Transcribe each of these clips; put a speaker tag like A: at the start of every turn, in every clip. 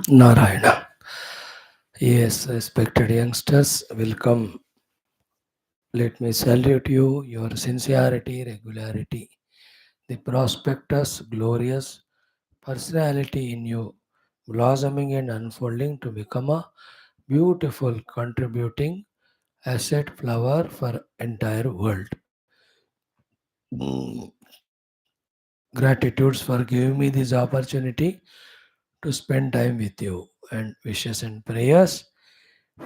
A: Narayana. Yes, respected youngsters, welcome. Let me salute you, your sincerity, regularity, the prospectus, glorious personality in you, blossoming and unfolding to become a beautiful, contributing asset flower for entire world. Mm, Gratitudes for giving me this opportunity to spend time with you, and wishes and prayers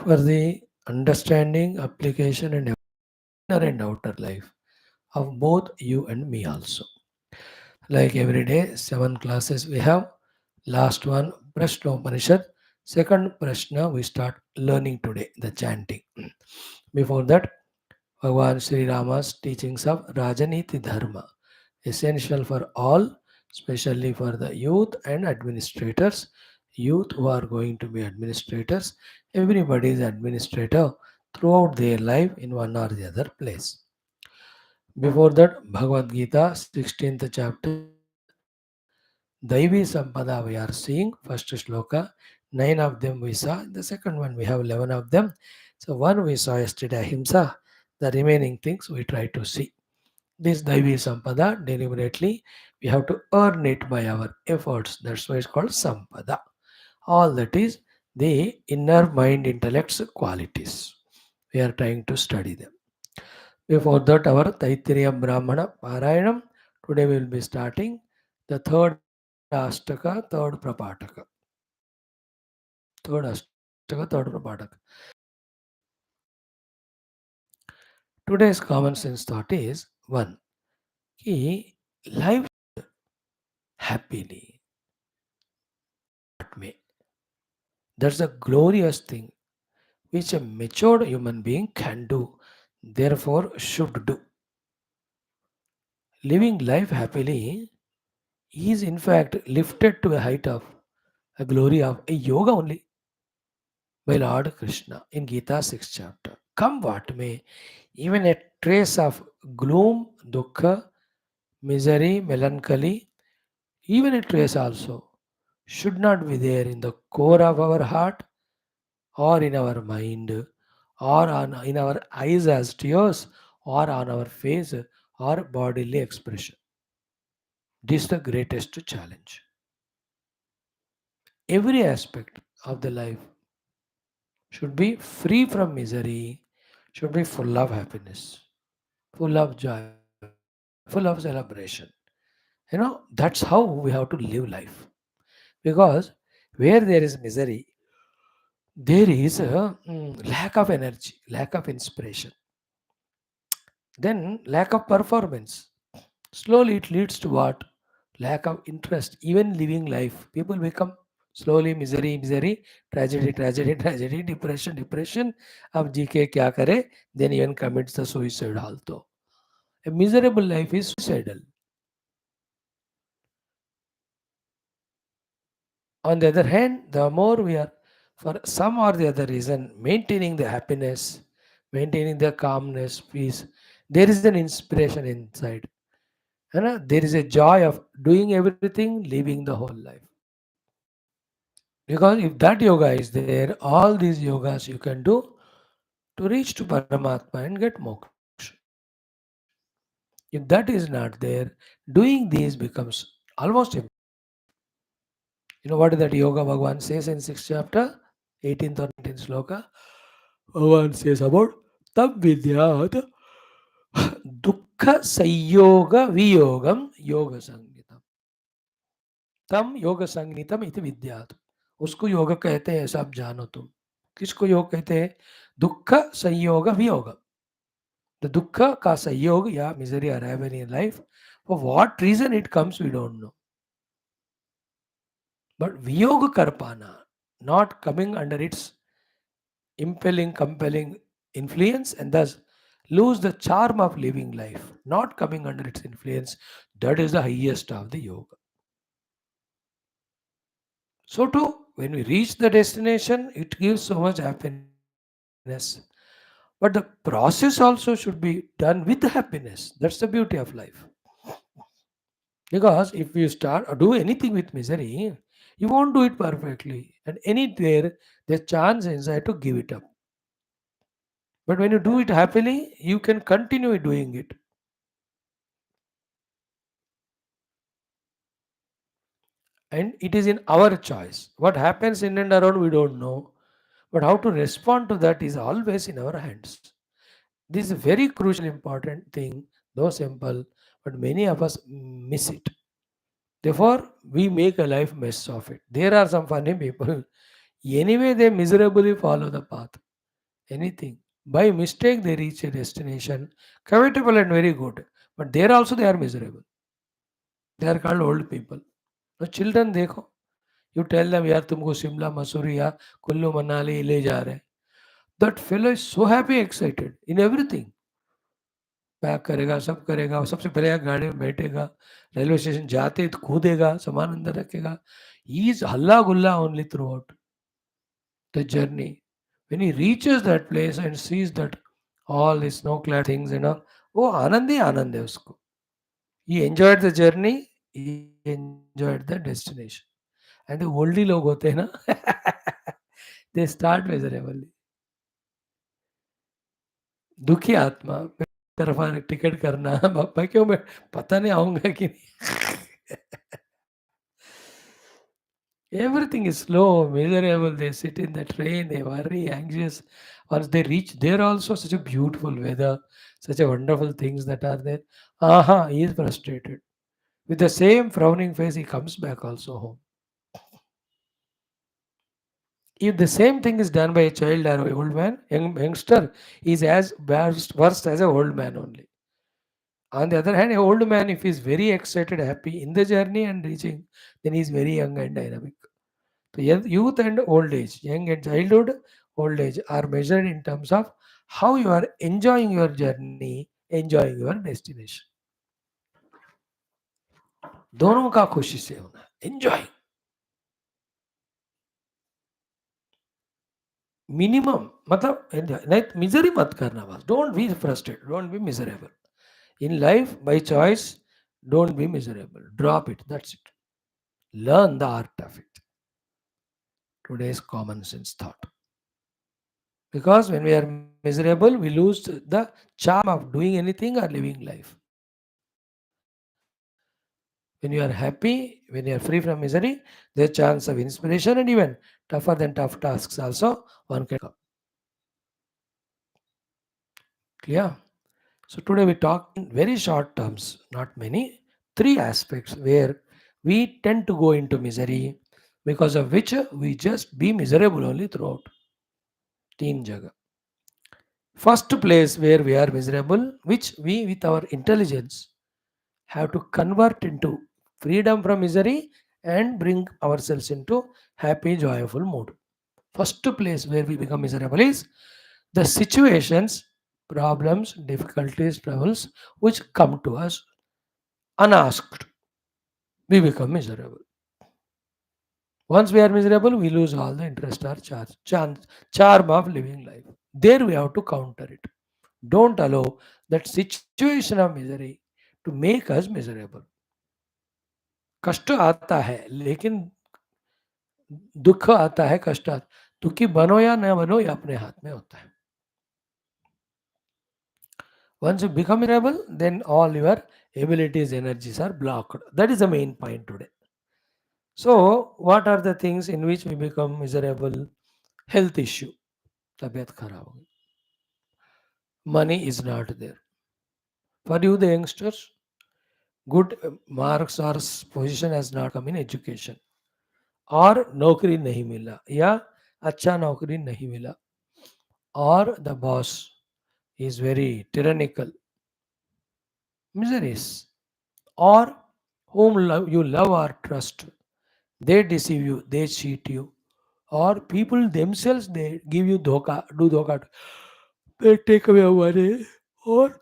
A: for the understanding, application, and inner and outer life of both you and me also. Like every day, 7 classes we have. Last one, Prashna Upanishad. Second Prashna, we start learning today, the chanting. Before that, Bhagavan Sri Rama's teachings of Rajaneethi Dharma, essential for all, especially for the youth and administrators. Youth who are going to be administrators, everybody is administrator throughout their life in one or the other place. Before that, Bhagavad Gita, 16th chapter, Daivi Sampada we are seeing, first shloka, 9 of them we saw, the second one we have 11 of them. So one we saw yesterday, Ahimsa, the remaining things we try to see. This Daivi Sampada, deliberately, we have to earn it by our efforts. That's why it's called Sampada. All that is the inner mind intellect's qualities. We are trying to study them. Before that, our Taittiriya Brahmana Parayanam. Today we will be starting the third Ashtaka, third Prapataka. Third Ashtaka, third Prapataka. Today's common sense thought is one, ki life happily. What may. That's a glorious thing which a matured human being can do, therefore should do. Living life happily is in fact lifted to a height of a glory of a yoga only by Lord Krishna in Gita 6th chapter. Come what may, even a trace of gloom, dukkha, misery, melancholy, even a trace also should not be there in the core of our heart or in our mind or in our eyes as tears or on our face or bodily expression. This is the greatest challenge. Every aspect of the life should be free from misery, should be full of happiness, full of joy, full of celebration. That's how we have to live life. Because where there is misery, there is a lack of energy, lack of inspiration, then lack of performance. Slowly it leads to what? Lack of interest, even living life. People become slowly misery, misery, tragedy, tragedy, tragedy, depression, depression. Ab GK kya kare? Then even commits the suicide also. A miserable life is suicidal. On the other hand, the more we are, for some or the other reason, maintaining the happiness, maintaining the calmness, peace, there is an inspiration inside. There is a joy of doing everything, living the whole life. Because if that yoga is there, all these yogas you can do to reach to Paramatma and get moksha. If that is not there, doing these becomes almost impossible. You know what is that yoga Bhagavan says in 6th chapter, 18th or 19th sloka? Bhagavan says about tam vidyat dukha sayoga viyogam yoga sangitam. तम योग संगीतम इति विद्यात उसको योग कहते हैं, ऐसा आप जानो तुम. किसको योग कहते हैं? दुख संयोग वियोग. द दुख का संयोग या misery arrival in life, for what reason it comes we don't know, but वियोग कर पाना, not coming under its impelling, compelling influence, and thus lose the charm of living life, not coming under its influence, that is the highest of the yoga. So too, when we reach the destination, it gives so much happiness. But the process also should be done with happiness. That's the beauty of life. Because if you start or do anything with misery, you won't do it perfectly. And anywhere there's chance inside to give it up. But when you do it happily, you can continue doing it. And it is in our choice. What happens in and around, we don't know. But how to respond to that is always in our hands. This is a very crucial, important thing, though simple, but many of us miss it. Therefore, we make a life mess of it. There are some funny people. Anyway, they miserably follow the path. Anything. By mistake, they reach a destination, comfortable and very good. But there also they are miserable. They are called old people. Now, children, देखो, you tell them, यार तुमको शिमला मसूरी या कुल्लू मनाली ले जा रहे हैं. That fellow is so happy, excited in everything. Pack करेगा, सब करेगा, और सबसे पहले गाड़ी में बैठेगा, रेलवे स्टेशन जाते ही तो कूदेगा, सामान अंदर रखेगा. He is हल्ला गुल्ला only throughout the journey. When he reaches that place and sees that all the snow-clad things, वो आनंद ही आनंद है उसको. He enjoyed the journey, he enjoyed the destination. And the oldie लोग होते हैं ना, they start miserably. दुखी आत्मा तरफा टिकट करना, बापा क्यों मैं पता नहीं आऊंगा कि नहीं. Everything is slow, miserable. They sit in the train, they worry, anxious. Once they reach there, also such a beautiful weather, such a wonderful things that are there. Aha, he is frustrated. With the same frowning face, he comes back also home. If the same thing is done by a child or an old man, youngster is as worst as an old man only. On the other hand, an old man, if he is very excited, happy in the journey and reaching, then he is very young and dynamic. So youth and old age, young and childhood, old age are measured in terms of how you are enjoying your journey, enjoying your destination. दोनों का खुशी से होना, enjoy. Minimum, मतलब नहीं misery मत करना बस. Don't be frustrated, don't be miserable. In life, by choice, don't be miserable. Drop it. That's it. Learn the art of it. Today's common sense thought. Because when we are miserable, we lose the charm of doing anything or living life. When you are happy, when you are free from misery, there's a chance of inspiration and even tougher than tough tasks also one can come. Clear? So today we talk in very short terms, not many, three aspects where we tend to go into misery because of which we just be miserable only throughout. Teen jaga. First place where we are miserable, which we with our intelligence have to convert into freedom from misery and bring ourselves into happy, joyful mood. First place where we become miserable is the situations, problems, difficulties, troubles which come to us unasked. We become miserable. Once we are miserable, we lose all the interest or charm of living life. There we have to counter it. Don't allow that situation of misery to make us miserable. कष्ट आता है लेकिन दुख आता है कष्ट दुखी बनो या न बनो ये अपने हाथ में होता है. Once you become miserable, then all your abilities, energies are blocked. That is the main point today. So, what are the things in which we become miserable? Health issue. तबीयत खराब हो गई. Money is not there. For you, the youngsters, good marks or position has not come in education. और नौकरी नहीं मिला या अच्छा नौकरी नहीं मिला और the boss is very tyrannical. Miseries. Or whom you love or trust, they deceive you, they cheat you. Or people themselves, they give you dhoka, do dhoka, they take away your money. Or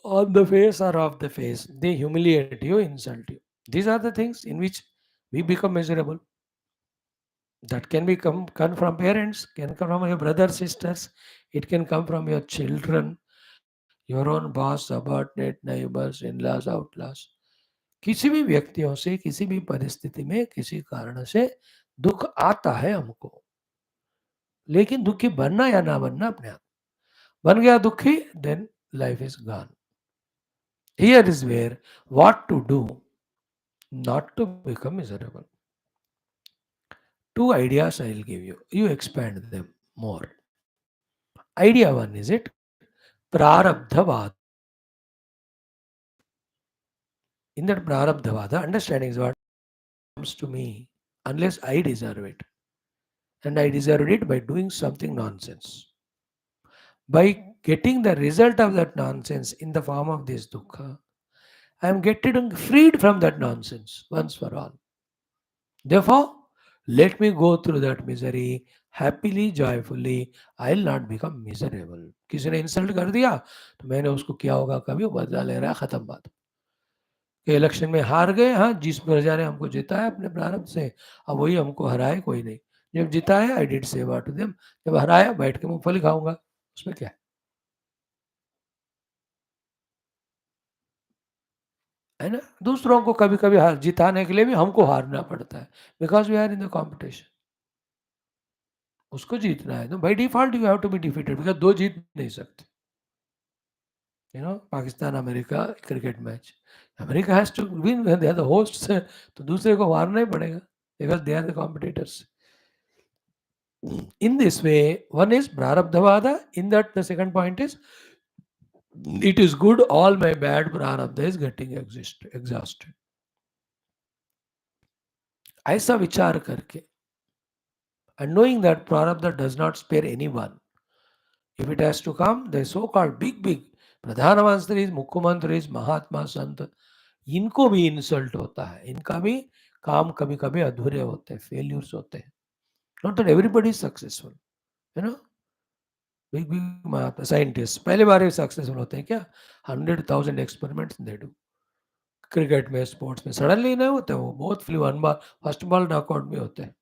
A: on the face or off the face, they humiliate you, insult you. These are the things in which we become miserable. That can come from parents, can come from your brothers, sisters, it can come from your children, your own boss, subordinate, neighbors, in-laws, outlaws. किसी भी व्यक्तियों से किसी भी परिस्थिति में किसी कारण से दुख आता है हमको, लेकिन दुखी बनना या ना बनना अपने आप। बन गया दुखी, then life is gone. Here is where what to do not to become miserable. Two ideas I'll give you. You expand them more. Idea one is it Prarabdhavada. In that Prarabdhavada, understanding is what comes to me unless I deserve it. And I deserved it by doing something nonsense. By getting the result of that nonsense in the form of this dukkha, I am getting freed from that nonsense once for all. Therefore, let me go through that misery happily, joyfully. I'll not become miserable. किसी ने insult कर दिया तो मैंने उसको किया होगा कभी, वो बदला ले रहा है, खत्म बात। कि इलेक्शन में हार गए, हाँ जिस प्रजा ने हमको जिताया अपने प्रारंभ से, अब वही हमको हराए कोई नहीं। जब जिताया आई डिड से टू देम, जब हराया बैठ के मूंगफली खाऊंगा, उसमें क्या है ना। दूसरों को कभी कभी हार जिताने के लिए भी हमको हारना पड़ता है, because we are in the competition. उसको जीतना है तो by default you have to be defeated, because दो जीत नहीं सकते। Pakistan America cricket match, America has to win, they are the hosts, तो दूसरे को हारना ही पड़ेगा, because they are the competitors. In this way, one is prarabdhavada. In that, the second point is it is good all my bad prarabdha is getting exhausted. ऐसा विचार करके, and knowing that prarabdha does not spare anyone. If it has to come, the so-called big प्रधानमंत्रीज, मुख्यमंत्रीज, महात्मा, संत, इनको भी insult होता है, इनका भी काम कभी कभी अधूरे होते हैं, फेल्यूर्स होते हैं। Not that everybody is successful, big mahatma scientist पहले बार ही सक्सेसफुल होते हैं क्या? 100,000 एक्सपेरिमेंट्स दे डू। क्रिकेट में, स्पोर्ट्स में सडनली नहीं होते, वो बहुत फ्लू, वन बार फर्स्ट बॉल नॉकआउट में होते हैं,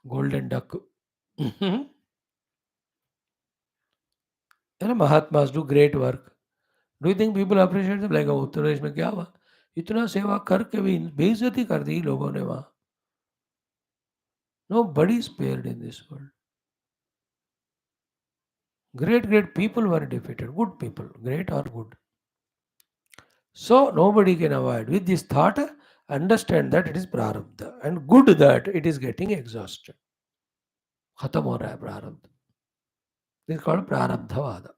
A: गोल्डन डक। है ना, mahatmas do great work. Do you think people appreciate them? Like Uttar Pradesh में क्या हुआ, इतना सेवा करके भी बेइज्जती कर दी लोगों ने वहां। Nobody spared in this world. Great people were defeated, good people, great or good. So nobody can avoid. With this thought, understand that it is prarabdha and good that it is getting exhausted. खत्म हो रहा है प्रारब्ध. This is called prarabdhavada.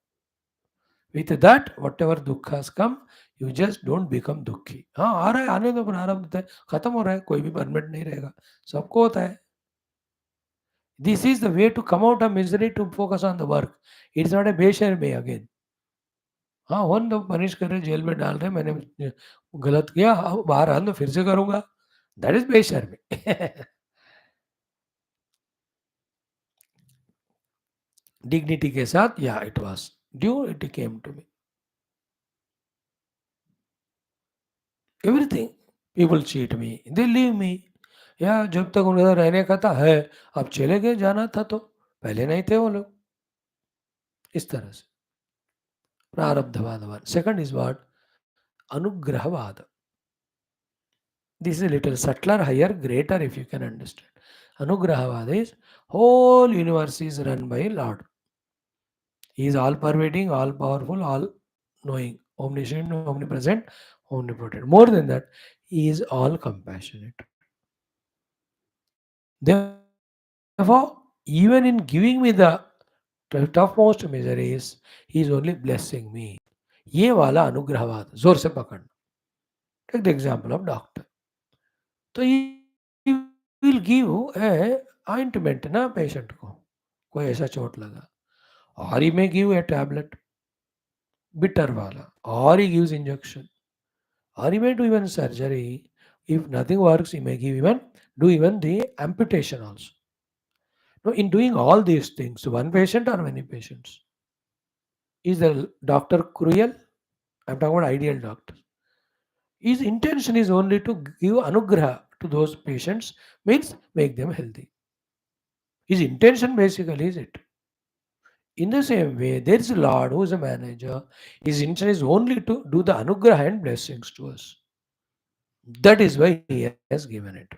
A: With that, whatever dukhas come, you just don't become dukhi. हाँ आ रहा है, आने दो, प्रारब्ध है, खत्म हो रहा है, कोई भी परमानेंट नहीं रहेगा, सबको होता है. This is the way to come out of misery, to focus on the work. It is not a बेशर्मी again. हाँ, वन तो पनिश कर रहे, जेल में डाल रहे, मैंने गलत किया, अब बाहर आ तो फिर से करूँगा, दैट इज़ बेशर्मी। डिग्निटी के साथ, या it was due, it came to me. Everything, people cheat me, they leave me, या जब तक उनका रहने का था है, अब चले गए, जाना था तो, पहले नहीं थे वो लोग। इस तरह से प्रारब्धवाद। Second is what? अनुग्रहवाद. This is a little subtler, higher, greater, if you can understand. Anugrahavada is whole universe is run by Lord. He is all pervading, all powerful, all knowing, omniscient, omnipresent, omnipotent. More than that, He is all compassionate. Therefore, even in giving me the topmost miseries, He is only blessing me. ये वाला अनुग्रहवाद जोर से पकड़ना. Take the example of doctor. तो he will give a ointment ना patient को, कोई ऐसा चोट लगा, और ही में गिव ए टैबलेट बिटर वाला, और he gives injection, or he may do even surgery. If nothing works, he may give even do even the amputation also. Now, in doing all these things, one patient or many patients, is the doctor cruel? I'm talking about ideal doctor. His intention is only to give anugraha to those patients, means make them healthy. His intention basically is it. In the same way, there is a Lord who is a manager. His intention is only to do the anugraha and blessings to us. That is why he has given it.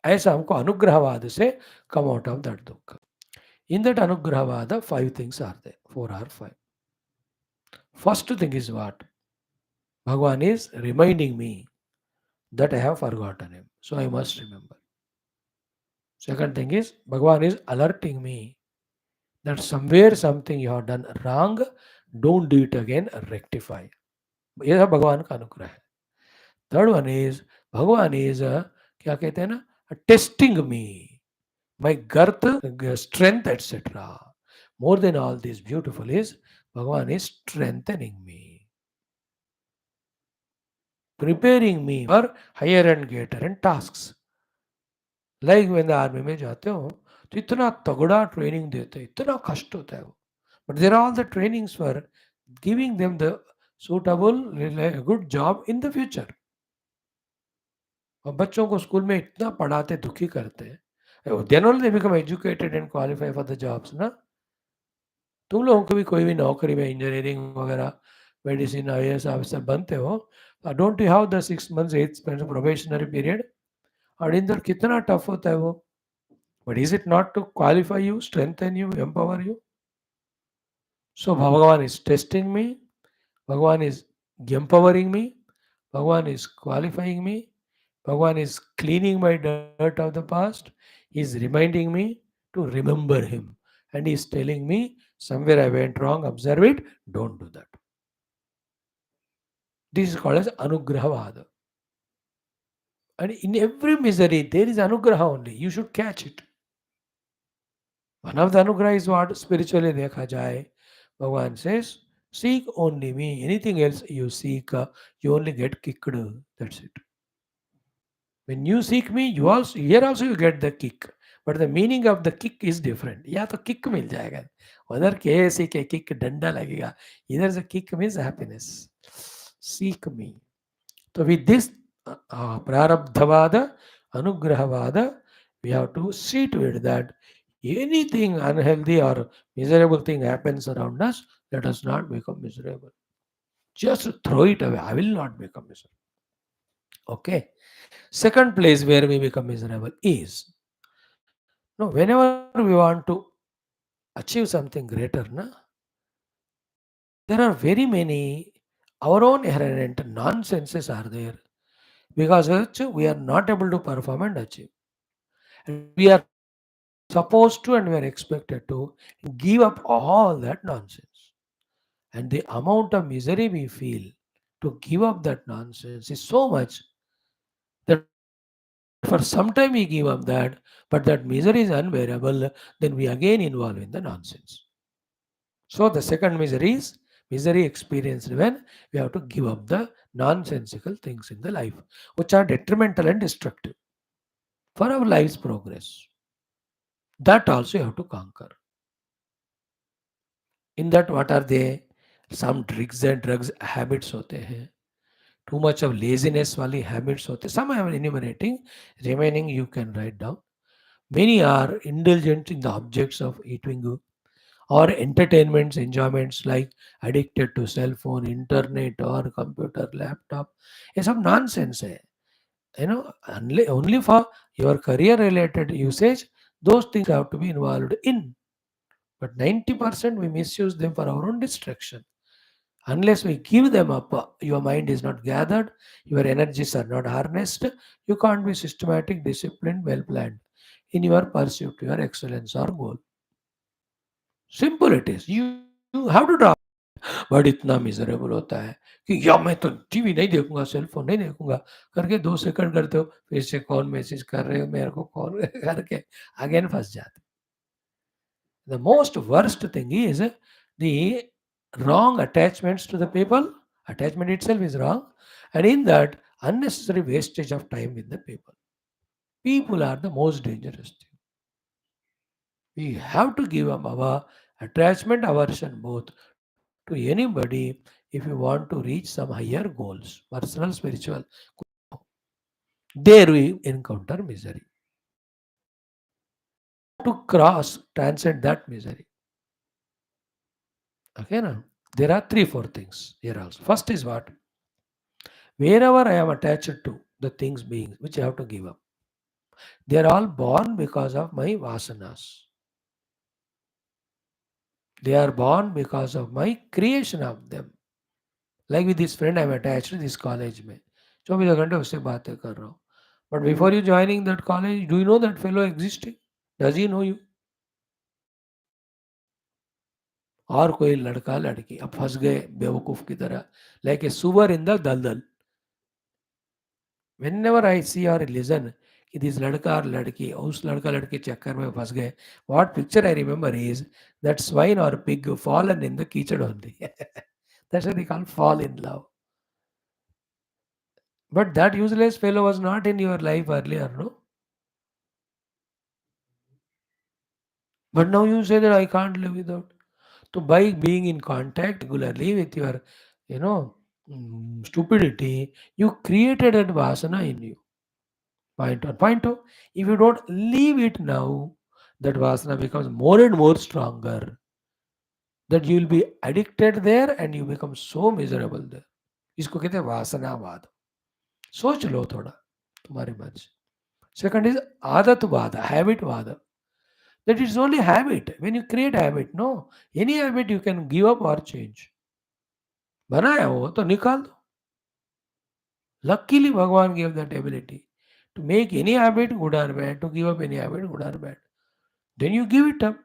A: ऐसा हमको अनुग्रहवाद से come out of that dukkha. In that anugrahavada, five things are there. Four or five. First thing is what? Bhagavan is reminding me that I have forgotten him. So I must remember. Second thing is Bhagavan is alerting me that somewhere something you have done wrong, don't do it again, rectify. यह भगवान का अनुग्रह है. Third one is भगवान is क्या कहते हैं ना, testing me my girth, strength, etc. More than all this, beautiful is Bhagavan is strengthening me, preparing me for higher and greater and tasks. Like when the army में जाते हो तो इतना तगड़ा ट्रेनिंग देते हैं, इतना कष्ट होता है वो. But there are all the trainings for giving them the suitable, good job in the future. और बच्चों को स्कूल में इतना पढ़ाते दुखी करते हैं. Then only they become educated and qualify for the jobs, ना. तुम लोगों को भी कोई भी नौकरी में इंजीनियरिंग वगैरह, मेडिसिन, IAS ऑफिसर बनते हो, don't you have the 6 months 8 months probationary period, और इन दर कितना टफ होता है वो. But is it not to qualify you, strengthen you, empower you? सो भगवान इज टेस्टिंग मी, भगवान इज empowering me, भगवान is qualifying me, भगवान is cleaning my dirt of the past, he is reminding me to remember him, and he is telling me somewhere I went wrong, observe it, don't do that. This is called as anugrahavada. And in every misery there is anugraha only, you should catch it. One of the anugraha is what? Spiritually dekha jaye, Bhagavan says, seek only me, anything else you seek, you only get kicked. That's it. When you seek me, you also, here also you get the kick. But the meaning of the kick is different. या तो kick मिल जाएगा, उधर कैसे के kick डंडा लगेगा, इधर से kick means happiness. Seek me. So with this prarabdhavada, anugrahavada, we have to see to it that anything unhealthy or miserable thing happens around us, let us not become miserable. Just throw it away. I will not become miserable. Okay. Second place where we become miserable is, no, whenever we want to achieve something greater, na, there are very many our own inherent nonsenses are there, because of which we are not able to perform and achieve. And we are supposed to and we are expected to give up all that nonsense. And the amount of misery we feel to give up that nonsense is so much that for some time we give up that, but that misery is unbearable, then we again involve in the nonsense. So the second misery is misery experienced when we have to give up the nonsensical things in the life, which are detrimental and destructive for our life's progress. That also you have to conquer. In that, what are they? Some drugs habits होते हैं. Too much of laziness वाली habits होते हैं. Some I am enumerating. Remaining you can write down. Many are indulgent in the objects of eating or entertainments, enjoyments, like addicted to cell phone, internet or computer, laptop. ये सब nonsense है. Only for your career related usage, those things have to be involved in. But 90% we misuse them for our own distraction. Unless we give them up, your mind is not gathered, your energies are not harnessed, you can't be systematic, disciplined, well planned in your pursuit to your excellence or goal. Simple it is. You have to drop. But इतना miserable होता है कि या मैं तो TV नहीं देखूंगा, cell phone नहीं देखूंगा करके 2 सेकंड करते हो, फिर से कौन मैसेज कर रहे हो मेरे को, कौन करके अगेन फंस जाते. The most worst thing is the wrong attachments to the people. Attachment itself is wrong, and in that unnecessary wastage of time with the people. People are the most dangerous thing. We have to give up our attachment, aversion both to anybody if you want to reach some higher goals, personal, spiritual. There we encounter misery. to cross, transcend that misery. Okay, now there are three, four things here also. First is what? Wherever I am attached to the things, beings, which I have to give up, they are all born because of my vasanas. They are born because of my creation of them. Like with this friend, I am attached to this college में 24 घंटे उससे बातें कर रहा हूँ. But before you joining that college, do you know that fellow existing? Does he know you? और कोई लड़का लड़की अब फंस गए बेवकूफ की तरह, like a sugar in the दलदल. Whenever I see or listen कि this लड़का और लड़की उस लड़का लड़की चक्कर में फंस गए, what picture I remember is that swine or pig fallen in the kitchen only. That's what they call fall in love. But that useless fellow was not in your life earlier, no? But now you say that I can't live without. So by being in contact regularly with your, you know, stupidity, you created that vasana in you. Point one. Point two, if you don't leave it now, that vasana becomes more and more stronger. That you will be addicted there and you become so miserable there. इसको कहते हैं वासनावाद. सोच लो थोड़ा तुम्हारे मन से. Second is आदतवाद, habitवाद. That is only habit. When you create habit, no, any habit you can give up or change. बनाया हो तो निकाल दो. Luckily, Bhagavan gave that ability to make any habit good or bad, to give up any habit good or bad. Then you give it up.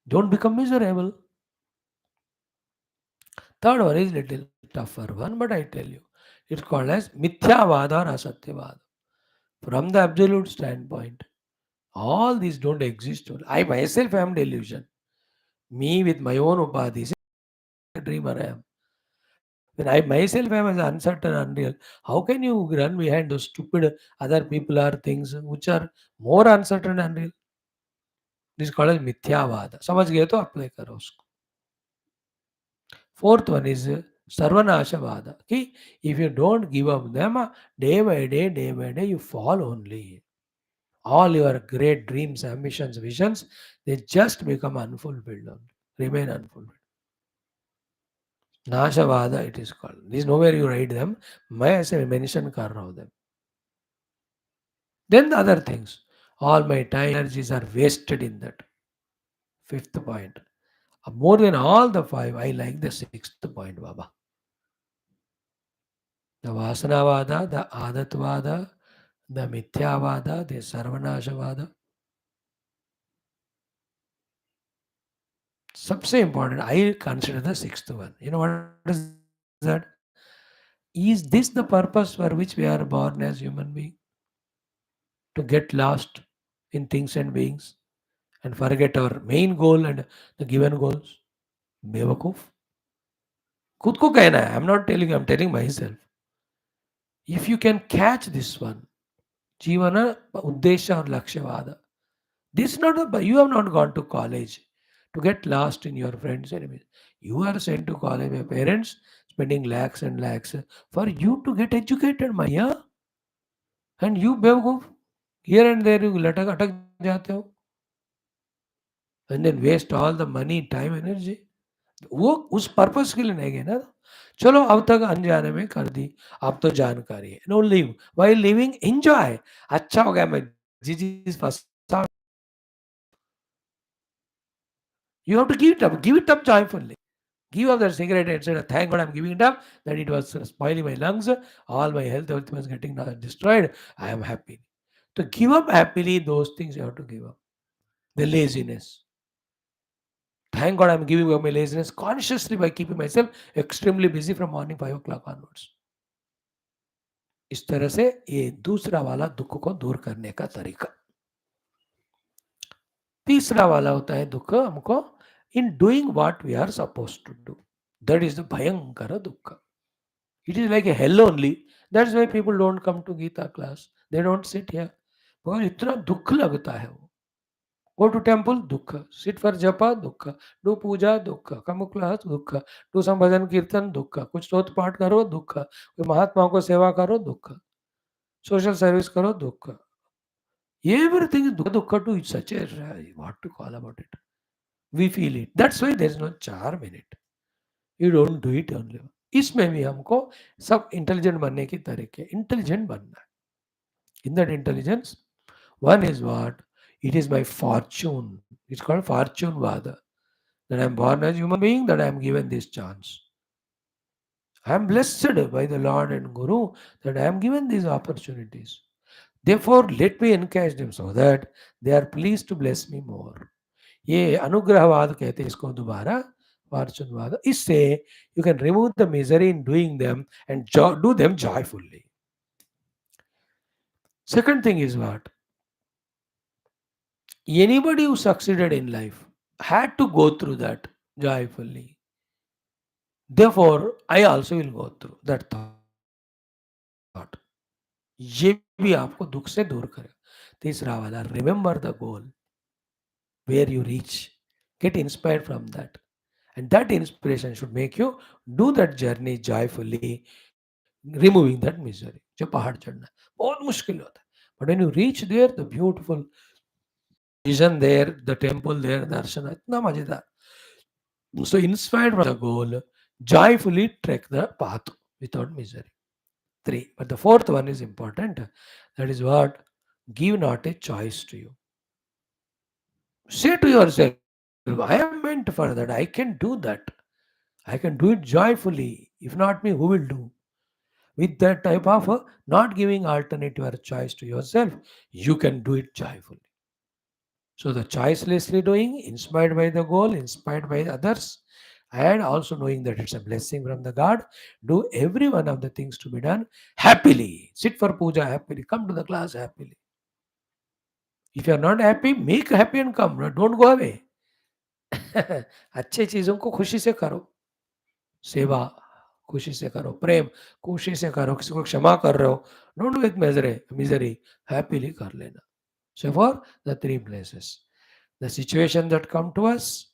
A: Don't become miserable. Third one is little tougher one, but I tell you, it's called as Mithyavada or Asatyavada. From the absolute standpoint, all these don't exist. I myself am delusion. Me with my own upadhis, a dreamer I am. When I myself am as uncertain, unreal, how can you run behind those stupid other people or things which are more uncertain and unreal? This is called as मिथ्यावाद. समझ गए तो apply करो उसको. Fourth one is सर्वनाशवाद कि if you don't give up them, day by day, you fall only. All your great dreams, ambitions, visions, they just become unfulfilled only, remain unfulfilled. नाशवाद it is called. This is nowhere you write them. मैं ऐसे mention कर रहा हूँ them. Then the other things, all my time energies are wasted in that. Fifth point. More than all the five, I like the sixth point, Baba. The Vasanavada, the Adatvada, the Mithyavada, the Sarvanashavada. सबसे important, I consider the sixth one. You know what is that? Is this the purpose for which we are born as human beings? To get lost in things and beings and forget our main goal and the given goals? बेवकूफ. खुद को कहना है. I'm not telling you, I'm telling myself. If you can catch this one, जीवन उद्देश्य और लक्ष्यवाद. This is not you have not gone to college to get lost in your friends' enemies. You are sent to college by parents, spending lakhs and lakhs for you to get educated, Maya. And you बेवकूफ, here and there you लटक अटक जाते हो. And then waste all the money, time, energy. वो उस purpose के लिए नहीं गए ना. चलो अब तक अनजाने में कर दी, अब तो जानकारी है. Know live while living enjoy. अच्छा हो गया मैं जी फंसा. You have to give it up joyfully. Give up that cigarette and say, thank God I'm giving it up, that it was spoiling my lungs, all my health was getting destroyed. I am happy. To give up happily, those things you have to give up. The laziness. Thank God I'm giving up my laziness consciously by keeping myself extremely busy from morning 5 o'clock onwards. इस तरह से ये दूसरा वाला दुख को दूर करने का तरीका. तीसरा वाला होता है दुख हमको in doing what we are supposed to do. That is the bhayankara dukkha. It is like a hell only. That's why people don't come to Geetha class. They don't sit here. Because इतना दुख लगता है वो. Go to temple, dukkha. Sit for japa, dukkha. Do puja, dukkha. Come to class, dukkha. Do some bhajan kirtan, dukkha. कुछ स्तोत्र पाठ करो, दुक्खा. कोई महात्माओं को सेवा करो, दुक्खा. सोशल सर्विस करो, दुक्खा. Everything is dukha dukha too. It's such a, what to call about it. We feel it. That's why there is no charm in it. You don't do it only. इसमें भी हमको सब intelligent बनने की तरीके intelligent बनना है. In that intelligence, one is what? It is my fortune. It's called fortune vada. That I am born as human being, that I am given this chance. I am blessed by the Lord and Guru that I am given these opportunities. Therefore, let me encourage them so that they are pleased to bless me more. ये अनुग्रहवाद कहते हैं इसको दोबारा फॉर्चूनवाद. इससे you can remove the misery in doing them and do them joyfully. Second thing is what? Anybody who succeeded in life had to go through that joyfully. Therefore, I also will go through that thought. ये भी आपको दुख से दूर करेगा. तीसरा वाला, remember the goal where you reach. Get inspired from that. And that inspiration should make you do that journey joyfully, removing that misery. जो पहाड़ चढ़ना है बहुत मुश्किल होता है. But when you reach there, the beautiful vision there, the temple there, दर्शन इतना मजेदार. So inspired from the goal, joyfully trek the path without misery. 3. But the fourth one is important. That is what? Give not a choice to you. Say to yourself, I am meant for that. I can do that. I can do it joyfully. If not me, who will do? With that type of not giving alternative or choice to yourself, you can do it joyfully. So the choicelessly doing, inspired by the goal, inspired by others, and also knowing that it's a blessing from the God, do every one of the things to be done happily. Sit for puja happily. Come to the class happily. If you are not happy, make happy and come. Don't go away. अच्छी चीज़ों को खुशी से करो. सेवा खुशी से करो. प्रेम खुशी से करो. किसी को क्षमा कर रहे हो, डोंट विथ मिजरी हैप्पीली कर लेना. So for the 3 places, the situation that come to us,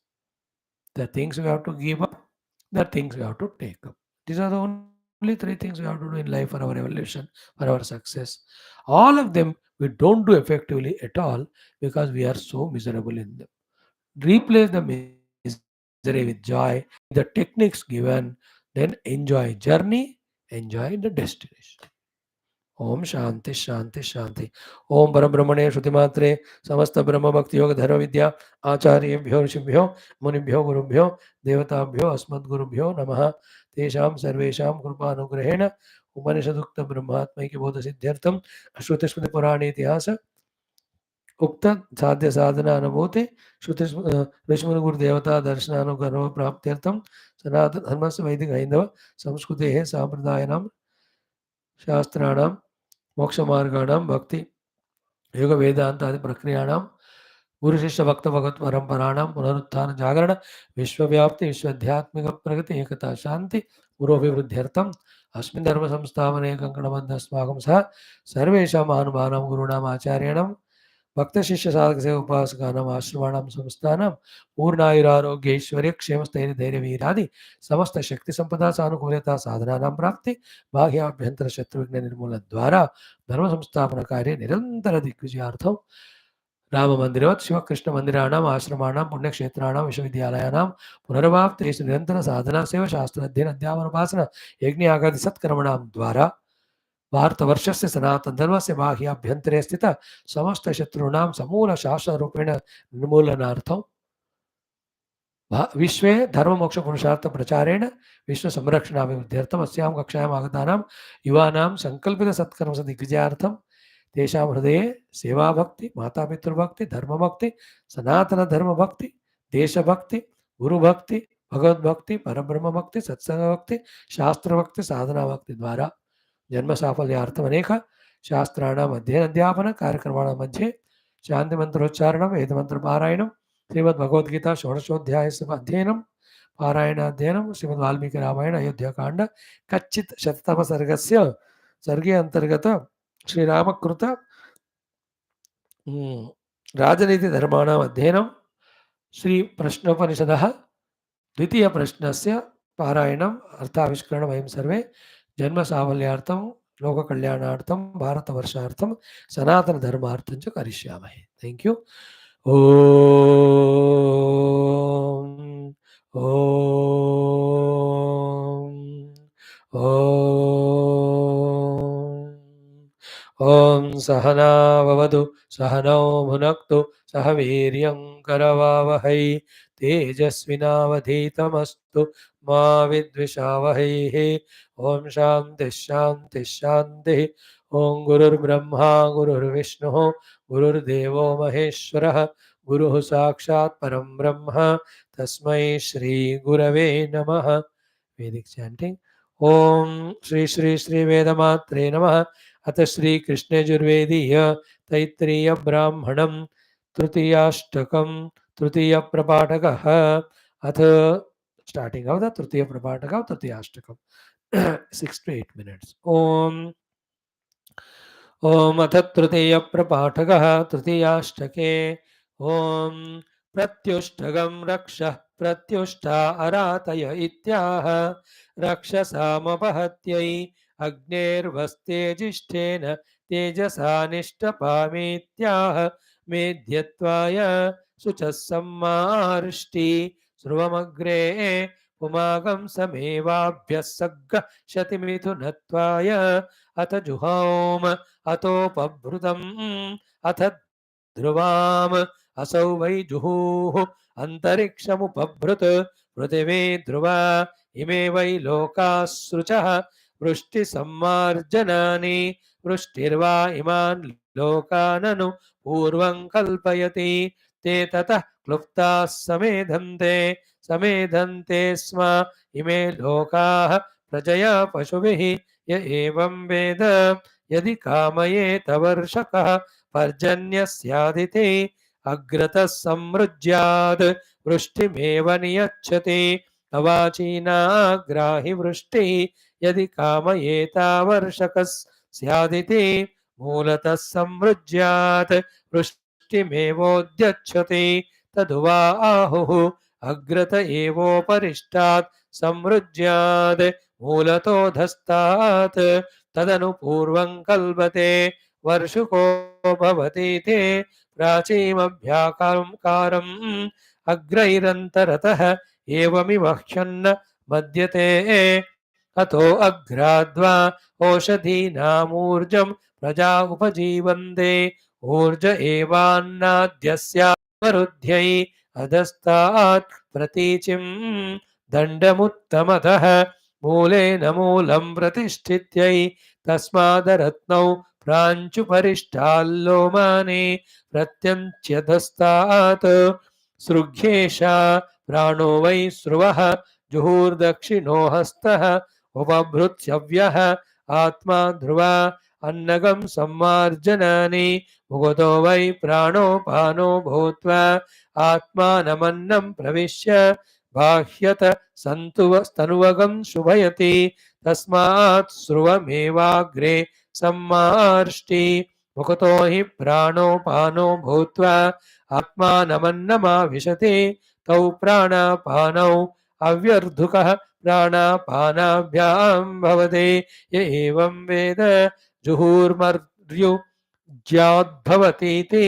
A: the things we have to give up, the things we have to take up. These are the only 3 things we have to do in life for our evolution, for our success. All of them we don't do effectively at all because we are so miserable in them. Replace the misery with joy, the techniques given, then enjoy journey, enjoy the destination. Om Shanti शांति शांति. ओम परब्रह्मणे श्रुतिमात्रे समस्त ब्रह्म भक्ति योग धर्म विद्या आचार्येभ्यो ऋषिभ्यो मुनिभ्यो गुरुभ्यो देवताभ्यो अस्मद्गुरुभ्यो नमः. तेषां सर्वेषां कृपानुग्रहेण उपनिषदुक्त ब्रह्मात्मैक्य बोध सिद्ध्यर्थम श्रुतिस्मृति पुराणे इतिहास उक्त साध्य साधना अनुभूति श्रुति विष्णु गुरुदेवता दर्शनानुग्रह प्राप्त्यर्थम सनातन धर्म से वैदिक हैंदव संस्कृते सांप्रदायनां शास्त्राणां मोक्षमार्गाणां भक्ति योग वेदांतादि प्रक्रियाणां गुरु शिष्य भक्त भगवत परंपराणां पुनरुत्थान जागरण विश्वव्याप्ति विश्वाध्यात्मिक प्रगति एकता शांति पुरोभिवृद्ध्यर्थम अस्मिन् धर्म संस्थापने कंकणबद्ध अस्माकं सह सर्वेषां महानुभावानां गुरूणां आचार्याणां भक्त शिष्य साधक से उपासकानाम आश्रमाणाम संस्थानाम पूर्णायुरारोग्य ऐश्वर्य क्षेम स्थैर्य धैर्य वीरादि समस्त शक्ति संपदा सानुकूलता साधनानां प्राप्ति बाह्याभ्यंतर शत्रु विघ्न निर्मूलन द्वारा धर्म संस्थापन कार्य निरंतर दिग्विजयार्थम राम मंदिरवत् शिव कृष्ण मंदिराणाम आश्रमाणां पुण्यक्षेत्राणां विश्वविद्यालयानां पुनर्वाप्ति निरंतर साधना सेवा शास्त्र अध्ययन अध्यापन उपासना यज्ञ आगादि सत्कर्मणां द्वारा भारतवर्षस्य सनातन धर्म से बाह्याभ्यंतरे स्थित समस्त शत्रूणां समूल शासन रूपेण निर्मूलनार्थं विश्वे धर्म मोक्ष पुरुषार्थ प्रचारेण विश्व संरक्षणाभिवृद्ध्यर्थम अस्यां कक्षायाम् आगतानां युवानां संकल्पित सत्कर्म दिग्विजयार्थं तेषां हृदये सेवा भक्ति माता पितृभक्ति धर्म भक्ति सनातन धर्म भक्ति देशभक्ति गुरु भक्ति भगवत भक्ति परब्रह्म भक्ति सत्संग भक्ति शास्त्र भक्ति साधना भक्ति द्वारा जन्म साफल्यार्थम अनेक शास्त्राणाम अध्ययन अध्यापन कार्यक्रमाणां मध्ये शांति मंत्रोच्चारणं वेद मंत्र पारायणं श्रीमद् भगवद्गीता षोडशोध्याय अध्ययनं पारायणाध्ययनं श्रीमद् वाल्मीकि रामायण अयोध्या कांड कच्चित् शततम सर्गस्य सर्गे अंतर्गत श्रीरामकृत राजनीति धर्माणाम् अध्ययनं श्री प्रश्नोपनिषदः द्वितीय प्रश्नस्य पारायणम् अर्थाविष्करणं वयं सर्वे जन्म साफल्यार्थं लोककल्याणार्थं भारतवर्षार्थं सनातनधर्मार्थं च करिष्यामहे. Thank you. ॐ ॐ ॐ सहना भवतु सहनौ भुनक्तु सह वीर्यं करवावहै तेजस्विनावधीतमस्तु मा विद्विषावहैः. ॐ शान्तिः शान्तिः शान्तिः. ॐ गुरुर्ब्रह्मा गुरुर्विष्णुः गुरुर्देवो महेश्वरः गुरुः साक्षात् परं ब्रह्म तस्मै श्रीगुरवे नमः. वैदिक चैंटिंग. ओम श्री श्री श्री वेदमात्रे नमः. अथ श्री कृष्णयजुर्वेदीय तैत्तिरीय ब्राह्मणं तृतीयाष्टकं तृतीय प्रपाठकः. अथ स्टार्टिंग ऑफ द तृतीय प्रपाठक of तृतीयाष्टकम 6 to 8 minutes. ओम अथ तृतीय प्रपाठकः तृतीयाष्टके. ओम प्रत्युष्टगं रक्ष प्रत्युष्टा अरातय इत्याह रक्षसामपहत्यै अग्नेर्वस्तेजिष्ठेन तेजसा निष्टपामीत्याह मेध्यत्वाय शुचः सम्मार्ष्टि ध्रुवमग्रे पुमागं समेवाभ्यः सग्ग शतिमिथुनत्वाय अथ जुहोम अतोपभृतम् अथ ध्रुवाम असौ वै जुहुः अन्तरिक्षमुपभृत् पृथिवी ध्रुवा इमे वै लोकाः सृचः वृष्टिसम्मार्जनानि वृष्टिर्वा इमान् लोकाननु पूर्वं कल्पयति ते ततः क्लुप्ताः समेधन्ते स्म इमे लोकाः प्रजया पशुभिः य एवं वेद यदि कामयेत वर्षकः पर्जन्यस्यादिते अग्रतः समृज्यात् वृष्टिमेव नियच्छति अवाचीनाग्राहि वृष्टिः यदि कामयेता वर्षकः स्यादिति मूलतः समृज्यात् वृष्टिमेवोद्यच्छति तदुवा आहुः अग्रत एवोपरिष्टात् समृज्यात् मूलतोऽधस्तात् तदनु पूर्वं कल्पते वर्षुको भवतीति प्राचीमभ्याकारम् अग्रैरन्तरतः एवमिवह्यन्न मद्यते अतो अग्राद्वा ओषधीनामूर्जं प्रजा उपजीवन्ते ऊर्ज एवान्नाद्यस्यावरुध्यै अधस्तात् प्रतीचिं दण्डमुत्तमतः मूलेन मूलं प्रतिष्ठित्यै तस्मादरत्नौ प्राञ्चुपरिष्टाल्लोमानि प्रत्यञ्च्यधस्तात् सृघ्येषा प्राणो वै स्रुवः जुहुर्दक्षिणो हस्तः उपभृत्स्यव्यः आत्मा ध्रुवा अन्नगं सम्मार्जनानि मुगतो वै प्राणोपानो भूत्वा आत्मानमन्नं प्रविश्य बाह्यत स्तनुवगं शुभयति तस्मात् स्रुवमेवाग्रे सम्मार्ष्टि मुखतो हि प्राणोपानो भूत्वा आत्मानमन्नमाविशति तौ प्राणापानौ अव्यर्धुकः प्राणापानाभ्यां भवति य एवं वेद जुहुर्मर्युज्याद्भवतीति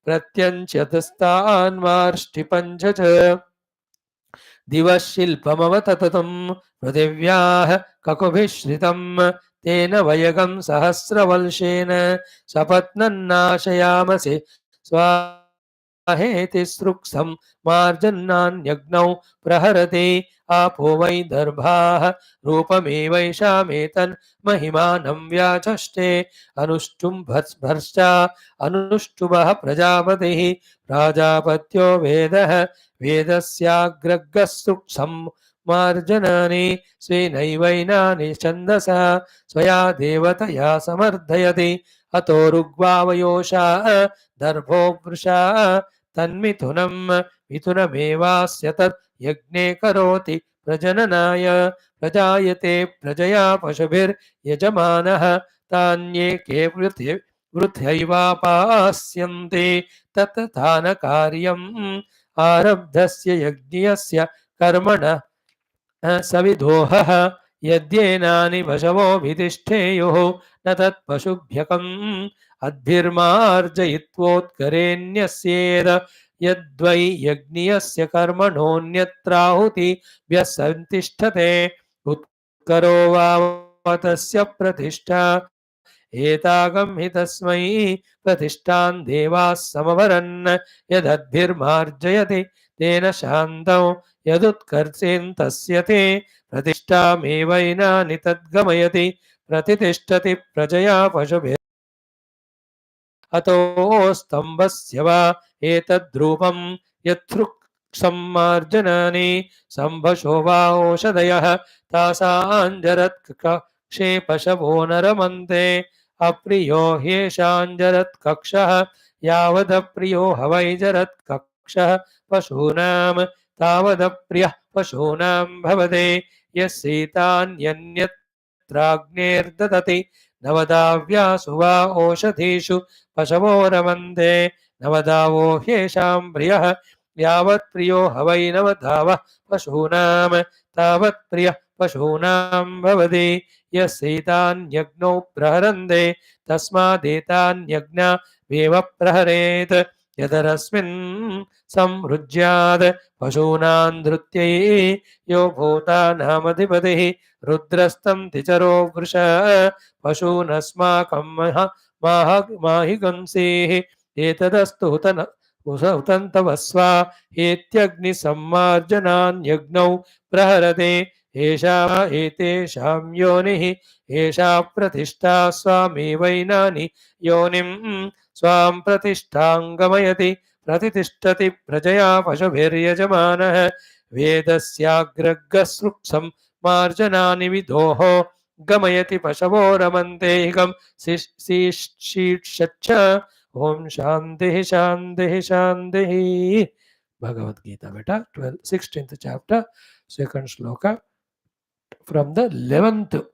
A: प्रत्यञ्च्यतस्तान्मार्ष्टिपञ्च च दिवः शिल्पमवततं पृथिव्याः ककुभिश्रितं तेन वयगं सहस्रवल्शेन सपत्नन्नाशयामसि स्वाहेति सृक्सं मार्जन्नान्यग्नौ प्रहरति आपो वै दर्भाः रूपमेवैषामेतन् महिमानं व्याचष्टे अनुष्टुम्भर्श्चा अनुष्टुभः प्रजापतिः प्राजापत्यो वेदः वेदस्याग्रगः सृक्सं मार्जनानि स्वेनैवैनानि छन्दसा स्वया देवतया समर्थयति अतो ऋग्वावयोषा दर्भो वृषा तन्मिथुनं मिथुनमेवास्य तत् यज्ञे करोति प्रजननाय प्रजायते प्रजया पशुभिर्यजमानः तान्येके वृथ्यैवापास्यन्ते तत्तथा न कार्यम् आरब्धस्य यज्ञस्य कर्मणः सविदोहः यद्येनानि पशवो वितिष्ठेयुः न तत्पशुभ्यकम् अद्भिर्मार्जयित्वोत्करेण्यस्येद यद्वै यज्ञियस्य कर्मणोऽन्यत्राहुति व्यसन्तिष्ठते उत्करो वावतस्य प्रतिष्ठा एतागं हि तस्मै प्रतिष्ठां देवाः समवरन् यदद्भिर्मार्जयति तेन शान्तौ यदुत्कर्षेन् तस्य ते प्रतिष्ठामेवैनानि तद्गमयति प्रतितिष्ठति प्रजया पशुभिः अतो स्तम्भस्य वा एतद्रूपं यत्थृक्सम्मार्जनानि सम्भशो वा ओषधयः तासाञ्जरत्कक्षे पशवो न रमन्ते अप्रियो ह्येषाञ्जरत्कक्षः यावदप्रियो हवैजरत्कक्षः पशूनां तावदप्रियः पशूनां भवते यस्यैतान्यन्यत्राग्नेर्ददति नवदाव्यासु वा ओषधीषु पशवो रमन्ते नवदावो ह्येषां प्रियः यावत् प्रियो हवै नवधावः पशूनां तावत् प्रियः पशूनां भवति यस्यैतान्यग्नौ प्रहरन्ते तस्मादेतान्यग्ना वेव प्रहरेत् यदरस्मिन् संरुज्यात् पशूनां धृत्यै यो भूतानामधिपतिः रुद्रस्तं तिचरो वृषः पशूनस्माकं माहिगंसेः एतदस्तु हुतन्तवस्वा हेत्यग्निसम्मार्जनान्यग्नौ प्रहरते एषा एतेषां योनिः एषा प्रतिष्ठा स्वामेवैनानि योनिं स्वां प्रतिष्ठां गमयति प्रतितिष्ठति प्रजया पशुभिर्यजमानः वेदस्याग्रगसृक्सं मार्जनानि विदोः गमयति पशवो रमन्ते हिगं शीर्षच्च ओम शांति शांति शांति भगवद गीता बेटा 16th chapter second shloka from the 11th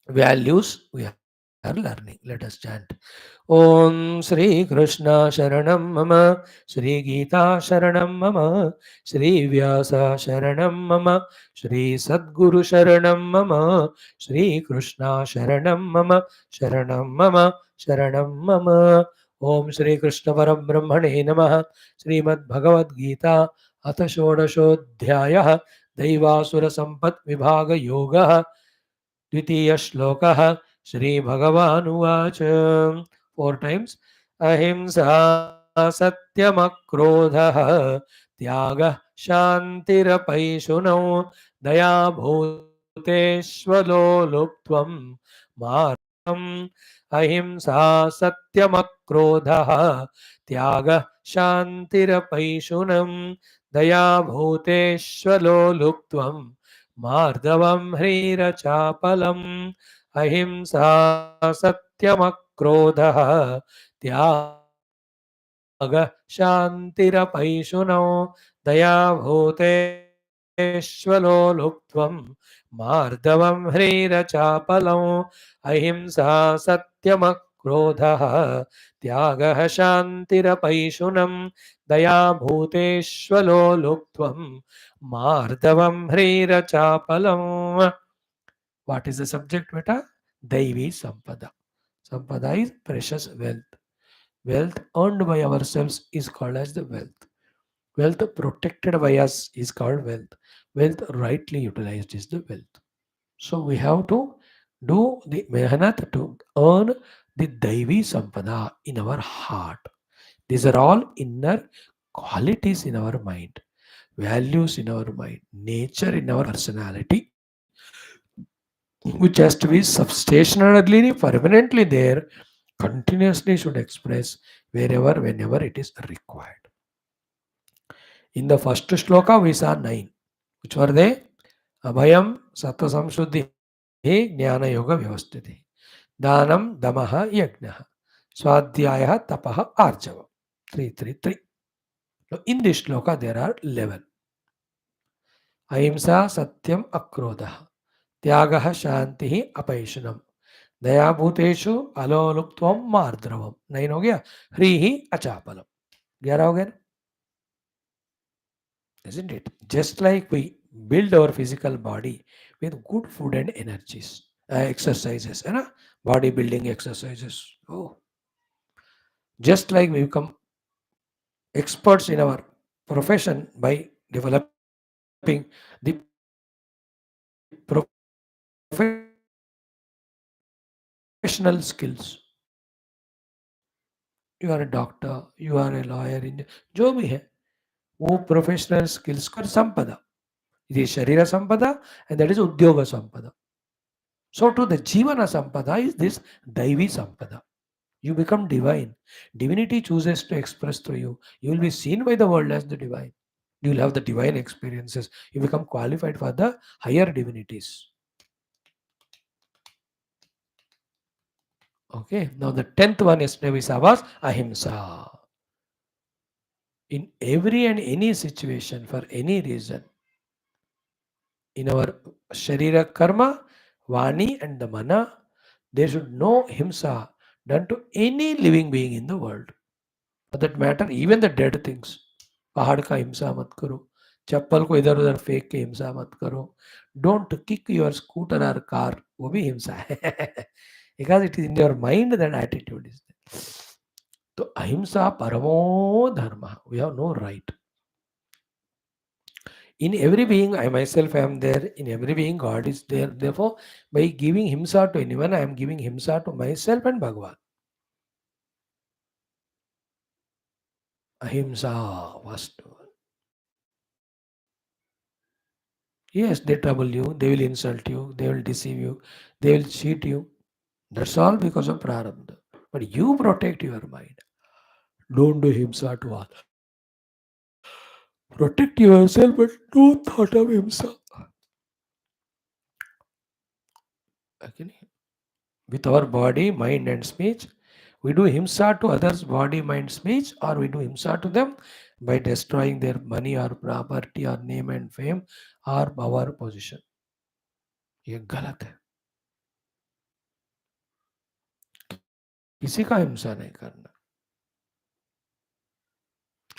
A: values we are learning. Let us chant. Om Shri Krishna Sharanam Mama, Shri Geetha Sharanam Mama, Shri Vyasa Sharanam Mama, Shri Sadguru Sharanam Mama, Shri Krishna Sharanam Mama, Sharanam Mama, Sharanam Mama. Om Shri Krishna Parabrahmane Namaha. Srimad Bhagavad Gita Atha Shodashodhyayah Daivasura Sampat Vibhaga Yoga द्वितीय श्लोकः श्रीभगवानुवाच 4 times अहिंसा सत्यमक्रोधः त्यागः शान्तिरपैशुनौ दया भूतेष्वलो लुप्त्वं मार्गम् अहिंसा सत्यमक्रोधः त्यागः शान्तिरपैशुनं दया भूतेष्वलो लुप्त्वं मार्दवं ह्रीरचापलम् अहिंसा सत्यमक्रोधः त्यागः शान्तिरपैशुनौ दया भूतेष्वलो लुप्त्वं मार्दवं ह्रीरचापलम् अहिंसा सत्यमक्रोधः त्यागः शान्तिरपैशुनं दया भूतेष्वलो लुप्त्वं मार्दवं ह्रीरचापलम्. What is the subject, beta? Daivi Sampada. Sampada is precious wealth. Wealth earned by ourselves is called as the wealth. Wealth protected by us is called wealth. Wealth rightly utilized is the wealth. So we have to do the mehanat to earn the Daivi Sampada in our heart. These are all inner qualities in our mind, values in our mind, nature in our personality, which has to be substationally, permanently there, continuously should express wherever, whenever it is required. In the first shloka, we saw 9. Which were they? Abhayam, Sattva Samshuddhi, Jnana Yoga Vyavasthiti. Danam, Damaha, Yajnaha. Swadhyaya, Tapaha, Arjava. 333. Now, in this shloka, there are 11. Ahimsa, Satyam, Akrodha. त्यागः शांति अपैशुनम दया भूतेषु अलोलुप्त्वम मार्द्रवम 9 हो गया ह्रीहि अचापलम 11 हो गया isn't it? Just like we build our physical body with good food and energies exercises, bodybuilding exercises. Oh, just like we become experts in our profession by developing the professional skills. You are a doctor, you are a lawyer, जो भी है वो professional skills को संपदा. It is Sharira Sampada and that is Udyoga Sampada. So to the Jivana Sampada is this Daivi Sampada. You become divine. Divinity chooses to express through you. You will be seen by the world as the divine. You will have the divine experiences. You become qualified for the higher divinities. Okay. Now the 10th one yesterday we saw was Ahimsa. In every and any situation, for any reason, in our Sharira Karma, Vani and the Mana, there should no Himsa done to any living being in the world. For that matter, even the dead things. पहाड़ का हिंसा मत करो, चप्पल को इधर उधर फेंक के हिंसा मत करो, डोंट किक योर स्कूटर और कार, वो भी हिंसा है. Because it is in your mind that attitude is. तो अहिंसा परमो धर्म. We have no right. In every being, I myself am there. In every being, God is there. Therefore, by giving himsa to anyone, I am giving himsa to myself and Bhagavan. Ahimsa, first one. Yes, they trouble you, they will insult you, they will deceive you, they will cheat you. That's all because of prarabdha. But you protect your mind. Don't do himsa to all. Protect yourself, but no thought of himsa. Okay? With our body, mind, and speech, we do himsa to others' body, mind, speech, or we do himsa to them by destroying their money or property or name and fame or power position. ये गलत है. किसी का हिंसा नहीं करना.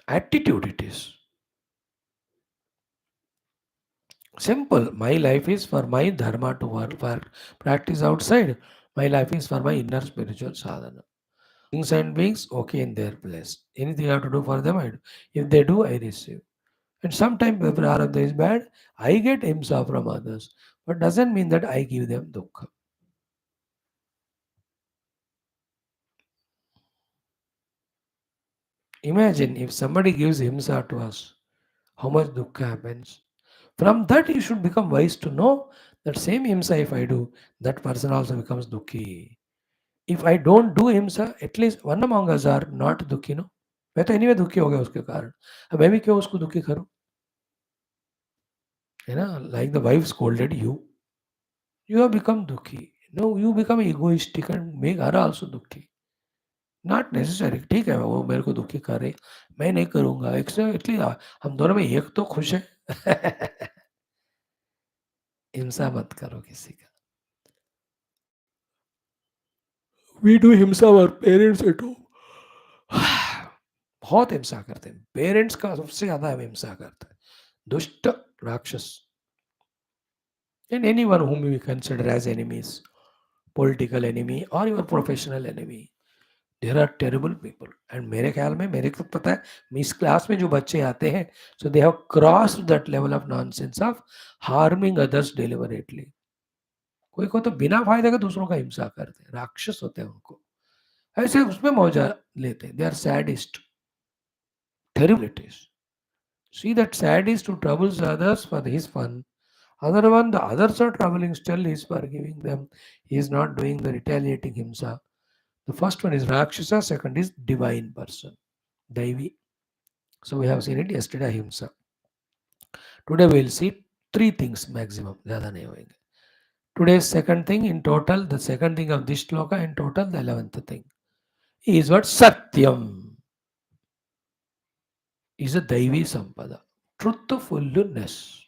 A: Attitude it is. Simple. My life is for my dharma to work, for practice outside. My life is for my inner spiritual sadhana. Things and beings, okay, in their place. Anything I have to do for them, I do. If they do, I receive. And sometimes if prarabdha is bad, I get himsa from others. But doesn't mean that I give them dukkha. Imagine if somebody gives himsa to us, how much dukkha happens. From that, you should become wise to know that same himsa, if I do, that person also becomes dukkhi. If I don't do himsa, at least one among us are not दुखी. No मैं तो anyway दुखी हो गया उसके कारण, अब मैं भी क्यों उसको दुखी करूं, है ना. Like the wife scolded you, you have become दुखी. No, you become egoistic and make her also दुखी. Not necessary. ठीक है, वो मेरे को दुखी करे, मैं नहीं करूंगा. एटलीस्ट हम दोनों में एक तो खुश है. हिंसा मत करो किसी का. We do हिंसा our parents at home. बहुत हिंसा करते हैं. पेरेंट्स का सबसे ज्यादा हम हिंसा करते हैं. दुष्ट राक्षस. And anyone whom we consider as enemies, political enemy or your professional enemy, there are terrible people. And मेरे ख्याल में, मेरे को पता है, इस क्लास में जो बच्चे आते हैं, so they have crossed that level of nonsense of harming others deliberately. कोई को तो बिना फायदे का दूसरों का हिंसा करते हैं, राक्षस होते हैं उनको. ऐसे उसमें मौजा लेते हैं. They are sadist. Terrible it is. See that sadist who troubles others for his fun. Other one, the others are troubling, still he is forgiving them. He is not doing the retaliating himsa. The first one is Rakshasa, second is divine person, Daivi. So we have seen it yesterday, himsa. Today we will see three things maximum. ज़्यादा नहीं होंगे. Today's second thing in total, the second thing of this shloka in total, the 11th thing is what Satyam is a Daivi Sampada, truthfulness.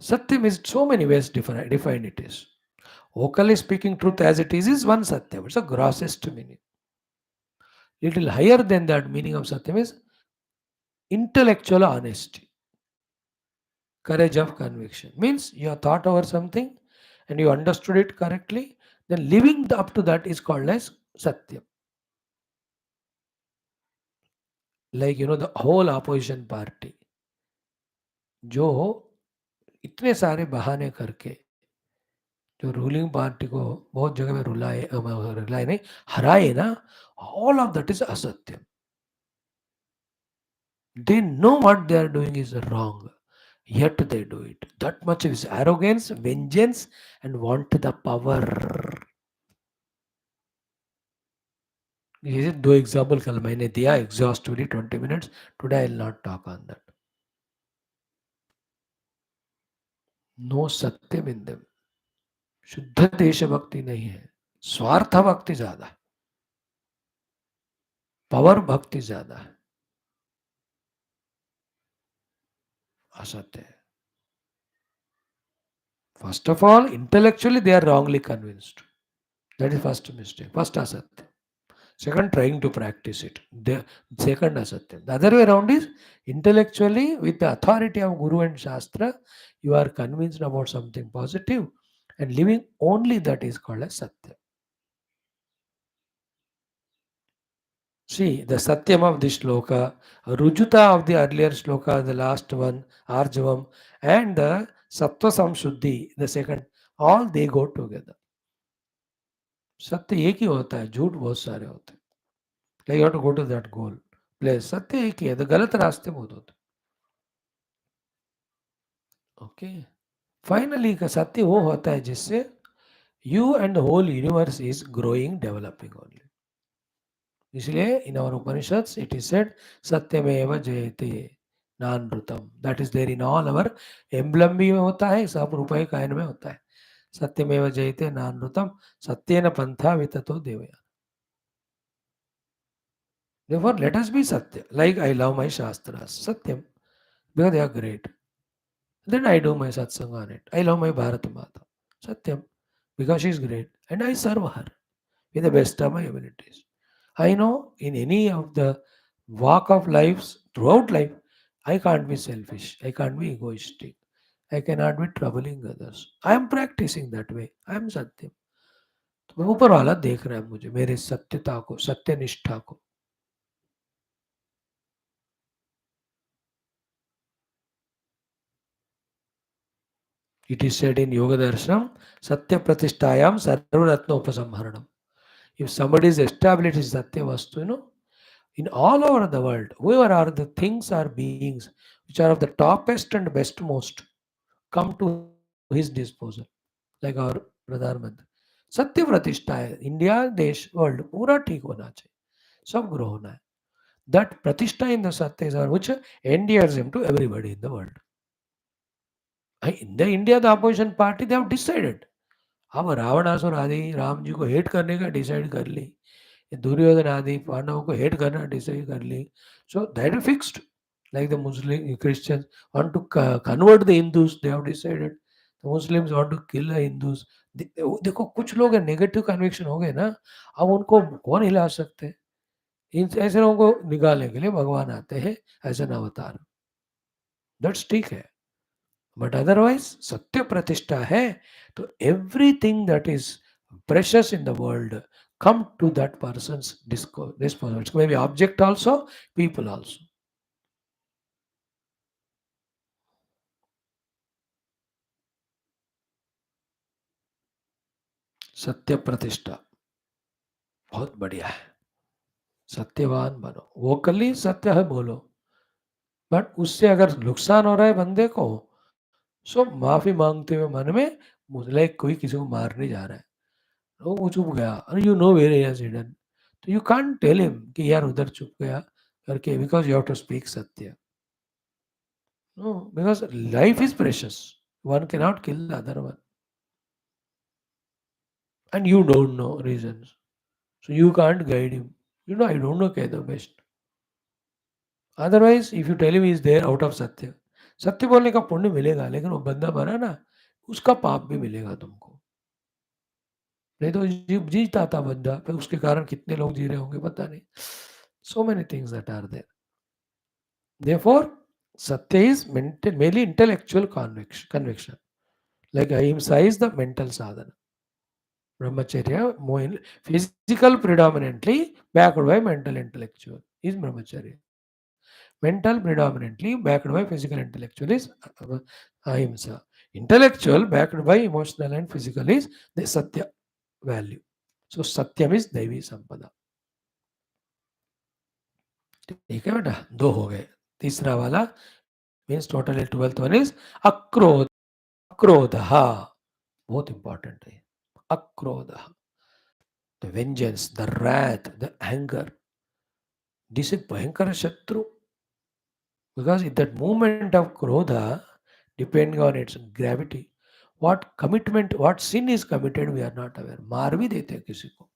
A: Satyam is so many ways defined it is. Vocally speaking truth as it is one Satyam. It's a grossest meaning. Little higher than that meaning of Satyam is intellectual honesty, courage of conviction. Means you have thought over something and you understood it correctly, then living up to that is called as Satyam. Like, the whole opposition party, जो इतने सारे बहाने करके जो ruling party को बहुत जगह में रुलाए नहीं, हराए ना, all of that is असत्य. They know what they are doing is wrong, yet they do it. That much is arrogance, vengeance, and want the power. ये दो एग्जाम्पल कल मैंने दिया exhaustively 20 minutes. Today I will not talk on that. No Satyam in them. शुद्ध देशभक्ति नहीं है, स्वार्थ भक्ति ज्यादा है, पावर भक्ति ज्यादा है, असत्य है. First of all, intellectually they are wrongly convinced. That is first mistake. First asatya. Second, trying to practice it. The second asatya. The other way around is intellectually, with the authority of Guru and Shastra, you are convinced about something positive, and living only that is called as satya. See, the satyam of this shloka, rujuta of the earlier shloka, the last one, arjavam, and the sattva samshuddhi, the second, all they go together. सत्य एक ही होता है, झूठ बहुत सारे होते हैं. Like you have to go to that goal place. सत्य एक ही है, तो गलत रास्ते बहुत होते. ओके, फाइनली का सत्य वो होता है जिससे you and the whole universe is growing, developing only. इसलिए in our Upanishads it is said सत्यमेव जयते नानृतम. That is there in all our emblem भी में होता है, सब रुपये कायन में होता है. सत्यमेव जयते नानृतम सत्येन पंथा विततो Devaaya. Therefore, let us be Satya. Like I love my Shastras, Satyam, because they are great. Then I do my satsang on it. I love my Bharat Mata, Satyam, because she is great. And I serve her with the best of my abilities. I know in any of the walk of lives, throughout life, I can't be selfish. I can't be egoistic. I cannot be troubling others. I am practicing that way. I am Satyam. तो ऊपर वाला देख रहा है मुझे, मेरे सत्यता को, सत्यनिष्ठा को. It is said in Yoga Darshanam, Satya Pratishtayam Sarvaratna Upasamharanam. If somebody is established in Satya Vastu, in all over the world, whoever are the things or beings which are of the toppest and best most, come to his disposal, like our प्रधानमंत्री. सत्य प्रतिष्ठा है, India देश world पूरा ठीक होना चाहिए, सब ग्रो होना है. That pratishtha in the Satya is which endears him to everybody in the world. In the India, the opposition party, they have decided. अब रावणासुर आदि राम जी को हेट करने का डिसाइड कर ली, दुर्योधन आदि पांडवों को हेट करना डिसाइड कर ली. So that is fixed. Like the Muslim Christians want to convert the Hindus, they have decided. The Muslims want to kill the Hindus. देखो कुछ लोग नेगेटिव कन्विक्शन हो गए ना, अब उनको कौन हिला सकते हैं. इन ऐसे लोगों को निकालने के लिए भगवान आते हैं, ऐसे न अवतार. दैट्स ठीक है. बट अदरवाइज सत्य प्रतिष्ठा है तो everything that is precious in the world come to that person's disposal. It may be object also, people also. सत्य प्रतिष्ठा बहुत बढ़िया है. सत्यवान बनो, वोकली सत्य है बोलो, बट उससे अगर नुकसान हो रहा है बंदे को, सो माफी मांगते हुए मन में, मुझे कोई किसी को मारने जा रहा है, वो चुप गया, you know where is hidden, तो यू कांट टेल हिम कि यार उधर चुप गया करके, because you have to speak सत्य. No, because life is precious, one can not kill the other one, and you don't know reasons, so you can't guide him. I don't know क्या the best. Otherwise, if you tell him he is there out of सत्य, सत्य बोलने का पुण्य मिलेगा, लेकिन वो बंदा मरा ना, उसका पाप भी मिलेगा तुमको. नहीं तो जीता था बंदा, फिर उसके कारण कितने लोग जी रहे होंगे पता नहीं. So many things that are there. Therefore, Satya is merely intellectual conviction. Like ahimsa is the mental sadhana. Brahmacharya, physical predominantly, backed by mental intellectual is Brahmacharya. Mental predominantly, backed by physical intellectual is ahimsa. Intellectual, backed by emotional and physical is the Satya value. So Satyam is Daivi Sampada. ठीक है बेटा, दो हो गए. तीसरा वाला means total 12th one is अक्रोध. अक्रोध बहुत इंपॉर्टेंट है. अक्रोध, the vengeance, the wrath, the anger. This is भयंकर शत्रु. Because in that moment of krodha, depending on its gravity, what commitment, what sin is committed, we are not aware. मार भी देते हैं किसी को,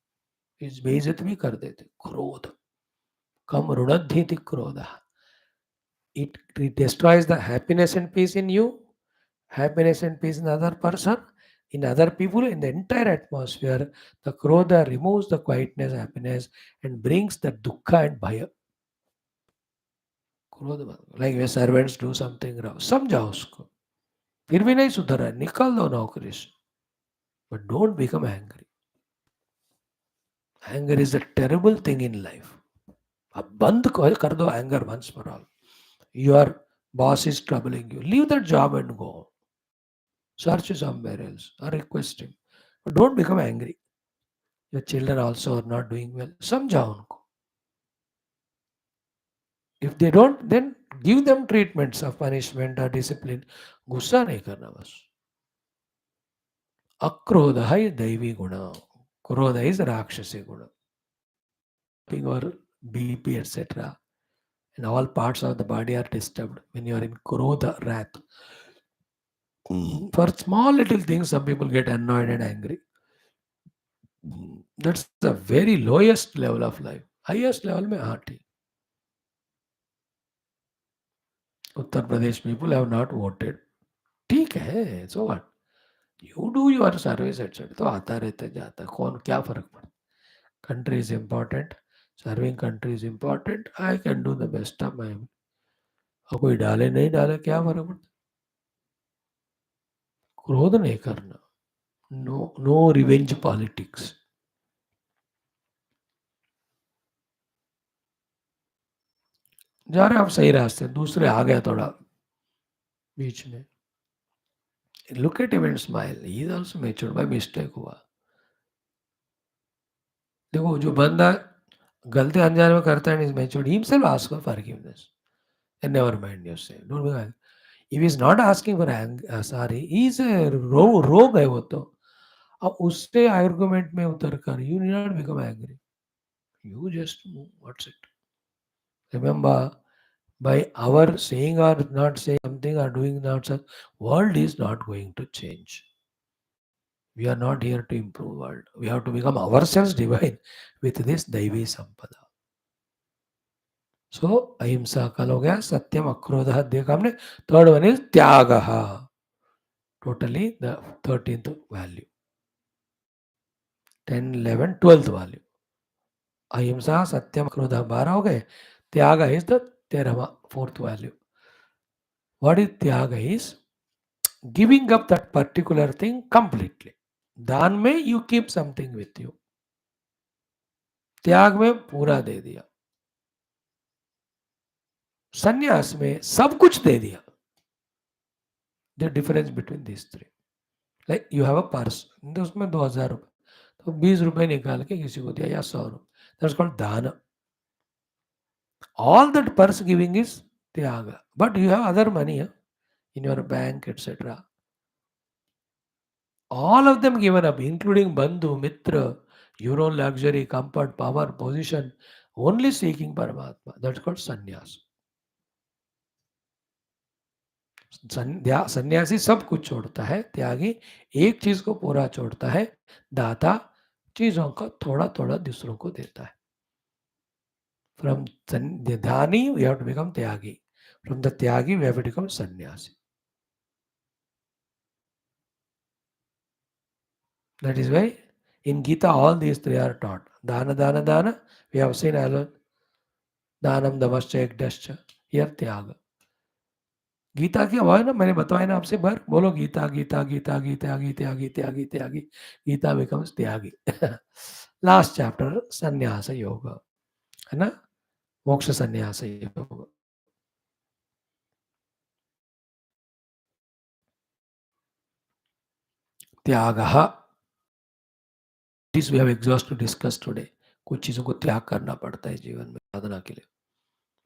A: इस बेइज्जत भी कर देते. क्रोध, कम रुणद्धि क्रोध. It destroys the happiness and peace in you, happiness and peace in other person, in other people, in the entire atmosphere. The krodha removes the quietness, happiness, and brings the dukkha and bhaya. क्रोध, like when servants do something wrong, समझाओ उसको. फिर भी नहीं सुधरा, निकाल दो नौकरी से. But don't become angry. Anger is a terrible thing in life. अब बंद कर दो anger once for all. Your boss is troubling you, leave that job and go. Search somewhere else और request him. But don't become angry. Your children also are not doing well, समझाओ उनको. If they don't, then give them treatments of punishment और discipline. गुस्सा नहीं करना बस. अक्रोध है दैवी गुण, क्रोध is राक्षसी गुण. Or BP, etc. And all parts of the body are disturbed when you are in krodha, wrath. For small little things, some people get annoyed and angry. That's the very lowest level of life. Highest level में हाँ ठीक. Uttar Pradesh people have not voted. ठीक है, so what? You do your service, etc. तो आता रहता जाता, कौन क्या फर्क पड़ता. Country is important. Serving country is important. I can do the best of my. और कोई डाले नहीं डाले क्या फर्क पड़ता. क्रोध नहीं करना. No revenge politics. जा रहे आप सही रास्ते, दूसरे आ गया थोड़ा बीच में. Look at him and smile, he is also matured. By mistake हुआ. देखो जो बंदा गलती अनजाने में करता है, is matured, himself ask for forgiveness and never mind yourself. Don't be. If is not asking for sorry, he is रोग है वो तो. अब उससे आर्गुमेंट में उतर कर you need not become angry. You just what's it. Remember, by our saying or not saying something or doing not such, world is not going to change. We are not here to improve world. We have to become ourselves divine with this Daivi Sampada. So ahimsa कल हो गया. सत्यम अक्रोध देखा हमने. Third one is त्याग. Totally the 13th value. 10, 11, 12th value. अहिंसा, सत्यम, क्रोध 12 हो गए. त्याग is the 13th, 4th value. What is त्याग is giving up that particular thing completely. दान में you keep something with you. त्याग में पूरा दे दिया. संन्यास में सब कुछ दे दिया. The difference between these three. Like you have a purse, उसमें 2000 रुपए, तो 20 रुपए निकाल के किसी को दिया या 100 रुपए. That's called दान. All that purse giving is त्याग. But you have other money in your bank, etc. All of them given up, including bandhu, mitra, your own luxury, comfort, power, position, only seeking Paramatma. That's called sannyas. सन्यासी सब कुछ छोड़ता है. त्यागी एक चीज को पूरा छोड़ता है. दाता चीजों का थोड़ा थोड़ा दूसरों को देता है. From the dhani we have to become tyagi. From the tyagi we have to become sannyasi. That is why In Gita, all these three are taught. Dana, dana, dana. We have seen alone. Danam, damascha, ekdascha. Here, tyaga. Gita की आवाज ना मैंने बताया ना आपसे बार बोलो Gita Gita Gita Gita Gita Gita Gita Gita becomes त्यागी लास्ट चैप्टर संन्यास योग है ना मोक्ष संन्यास योग त्याग this we have exhaust to discuss today कुछ चीज़ों को त्याग करना पड़ता है जीवन में साधना के लिए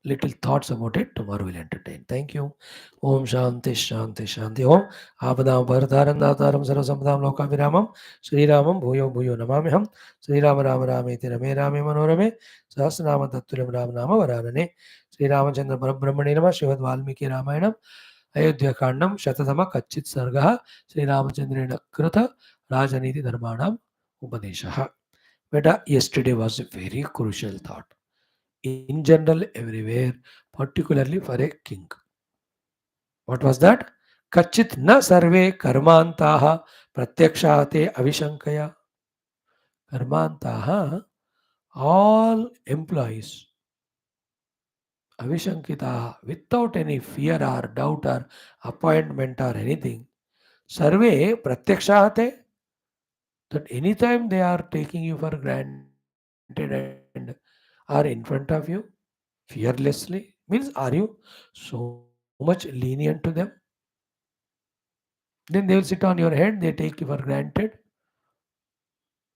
A: little thoughts about it tomorrow will entertain. Thank you. Om Shanti Shanti Shanti Om Abadam Bharataram Dataram Sarasampadam Loka Viramam Sri Ramam Bhuyo Bhuyo Namamiham Sri Rama Rama Rameti Rame Rame Manorame Sahasranama Tattulям Ram Nama Varanane Sri Ramachandra Parabrahmane Namah Srimad Valmiki Ramayanam Ayodhya Kandam Shatatama Kachit Sargaha Sri Ramachandrena Krita Rajaneethi Dharmanam Upanishad. Beta, yesterday was a very crucial thought. In general, everywhere, particularly for a king. What was that? Kachit na sarve karmantaha pratyakshate avishankaya. Karmantaha, all employees, avishankita, without any fear or doubt or appointment or anything. Sarve pratyakshate, that anytime they are taking you for granted and are in front of you, fearlessly, means are you so much lenient to them? Then they will sit on your head, they take you for granted.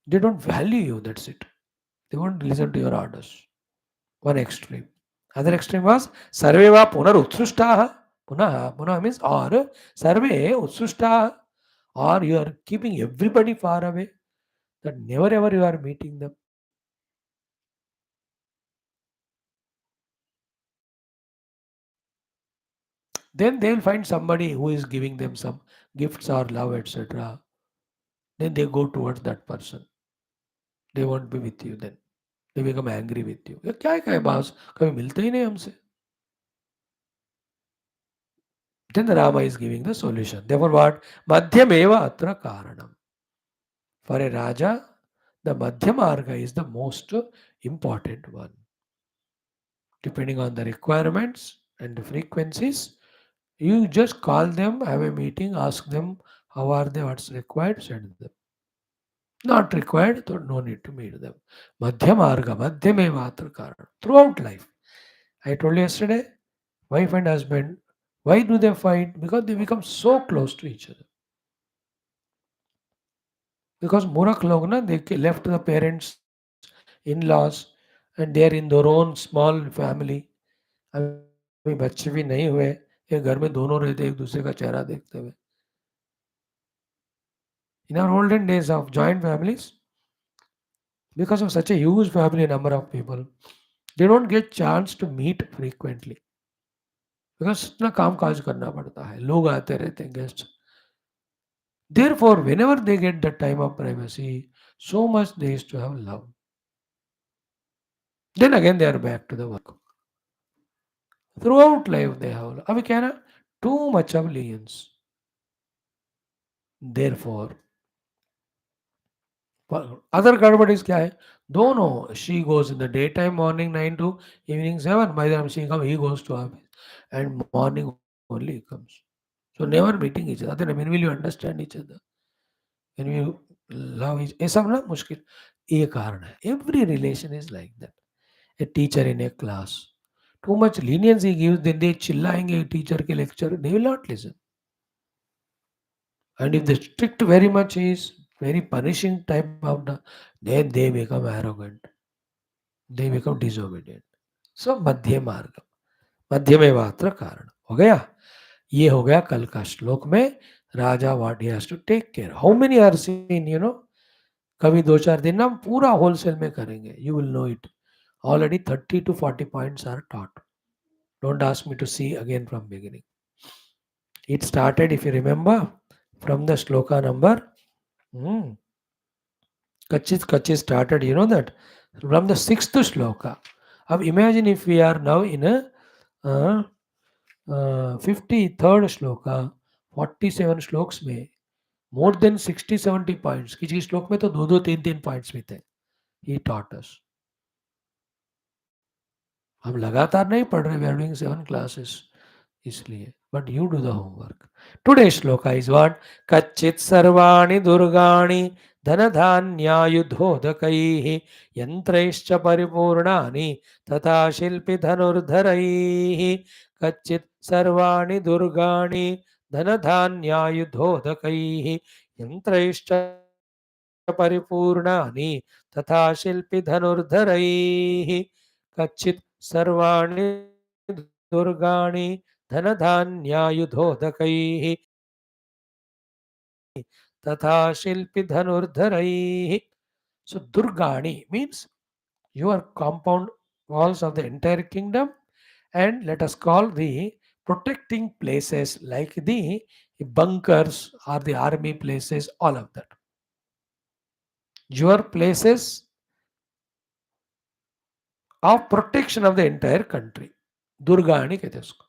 A: They don't value you, that's it. They won't listen to your orders. One extreme. Other extreme was Sarveva Punar Utsushtaha. Punaha means or Sarve Utsushtaha. Or you are keeping everybody far away. That never ever you are meeting them. Then they will find somebody who is giving them some gifts or love, etc. Then they go towards that person. They won't be with you then. They become angry with you. ये क्या है boss कभी मिलते ही नहीं हमसे. Then the Rama is giving the solution. Therefore, what? Madhyameva atra karanam. For a Raja, the Madhyamarga is the most important one. Depending on the requirements and the frequencies, you just call them, have a meeting, ask them how are they, what's required, send them. Not required, so no need to meet them. Madhyamarga, Madhyameva atra karanam. Throughout life. I told you yesterday, wife and husband, why do they fight? Because they become so close to each other. Because Murak log na, they left the parents, in-laws, and they are in their own small family. अभी बच्चे भी नहीं हुए एक घर में दोनों रहते एक दूसरे का चेहरा देखते हुए in our olden days of joint families because of such a huge family number of people they don't get chance to meet frequently because इतना काम काज करना पड़ता है लोग आते रहते हैं guest therefore whenever they get the time of privacy so much they used to have love then again they are back to the work throughout life they have love. अभी क्या है ना too much of lenience therefore other गड़बड़ीज क्या है दोनों she goes in the day time morning 9 to evening 7 by the time she come he goes to office and morning only he comes so never meeting each other then when will you understand each other when you love each ये सब ना मुश्किल ये कारण है every relation is like that a teacher in a class too much leniency he gives then they चिल्लाएंगे teacher के lecture they will not listen and if the strict very much is very punishing type of the then they become arrogant they become disobedient so मध्य मार्ग मध्य में मात्र कारण हो गया ये हो गया कल का श्लोक में राजा what he has to take care how many are seen you know कभी 2-4 दिन ना हम पूरा होलसेल में करेंगे you will know it already 30 to 40 points are taught don't ask me to see again from beginning it started if you remember from the shloka number Kachis started, you know that, from the sixth shloka. Now imagine if we are now in a 53rd shloka, 47 shlokas में more than 60-70 points, किसी श्लोक में तो 2-2, 3-3 points भी थे. He taught us. हम लगातार नहीं पढ़ रहे, वी आर डूइंग 7 क्लासेस इसलिए. But you do the homework. Today shloka is what? कच्चित् सर्वाणि दुर्गाणि धनधान्यायुधोदकैः यन्त्रैश्च परिपूर्णानि तथा शिल्पि धनुर्धरैः. कच्चित् सर्वाणि दुर्गाणि धनधान्यायुधोदकैः यन्त्रैश्च परिपूर्णानि तथा शिल्पि धनुर्धरैः. कच्चित् सर्वाणि दुर्गाणि धनधान्यायुधोदकैः तथा शिल्पि धनुर्धरैः. So Durgani means your compound walls of the entire kingdom, and let us call the protecting places like the bunkers or the army places, all of that. Your places of protection of the entire country. Durgani कहते हैं उसको.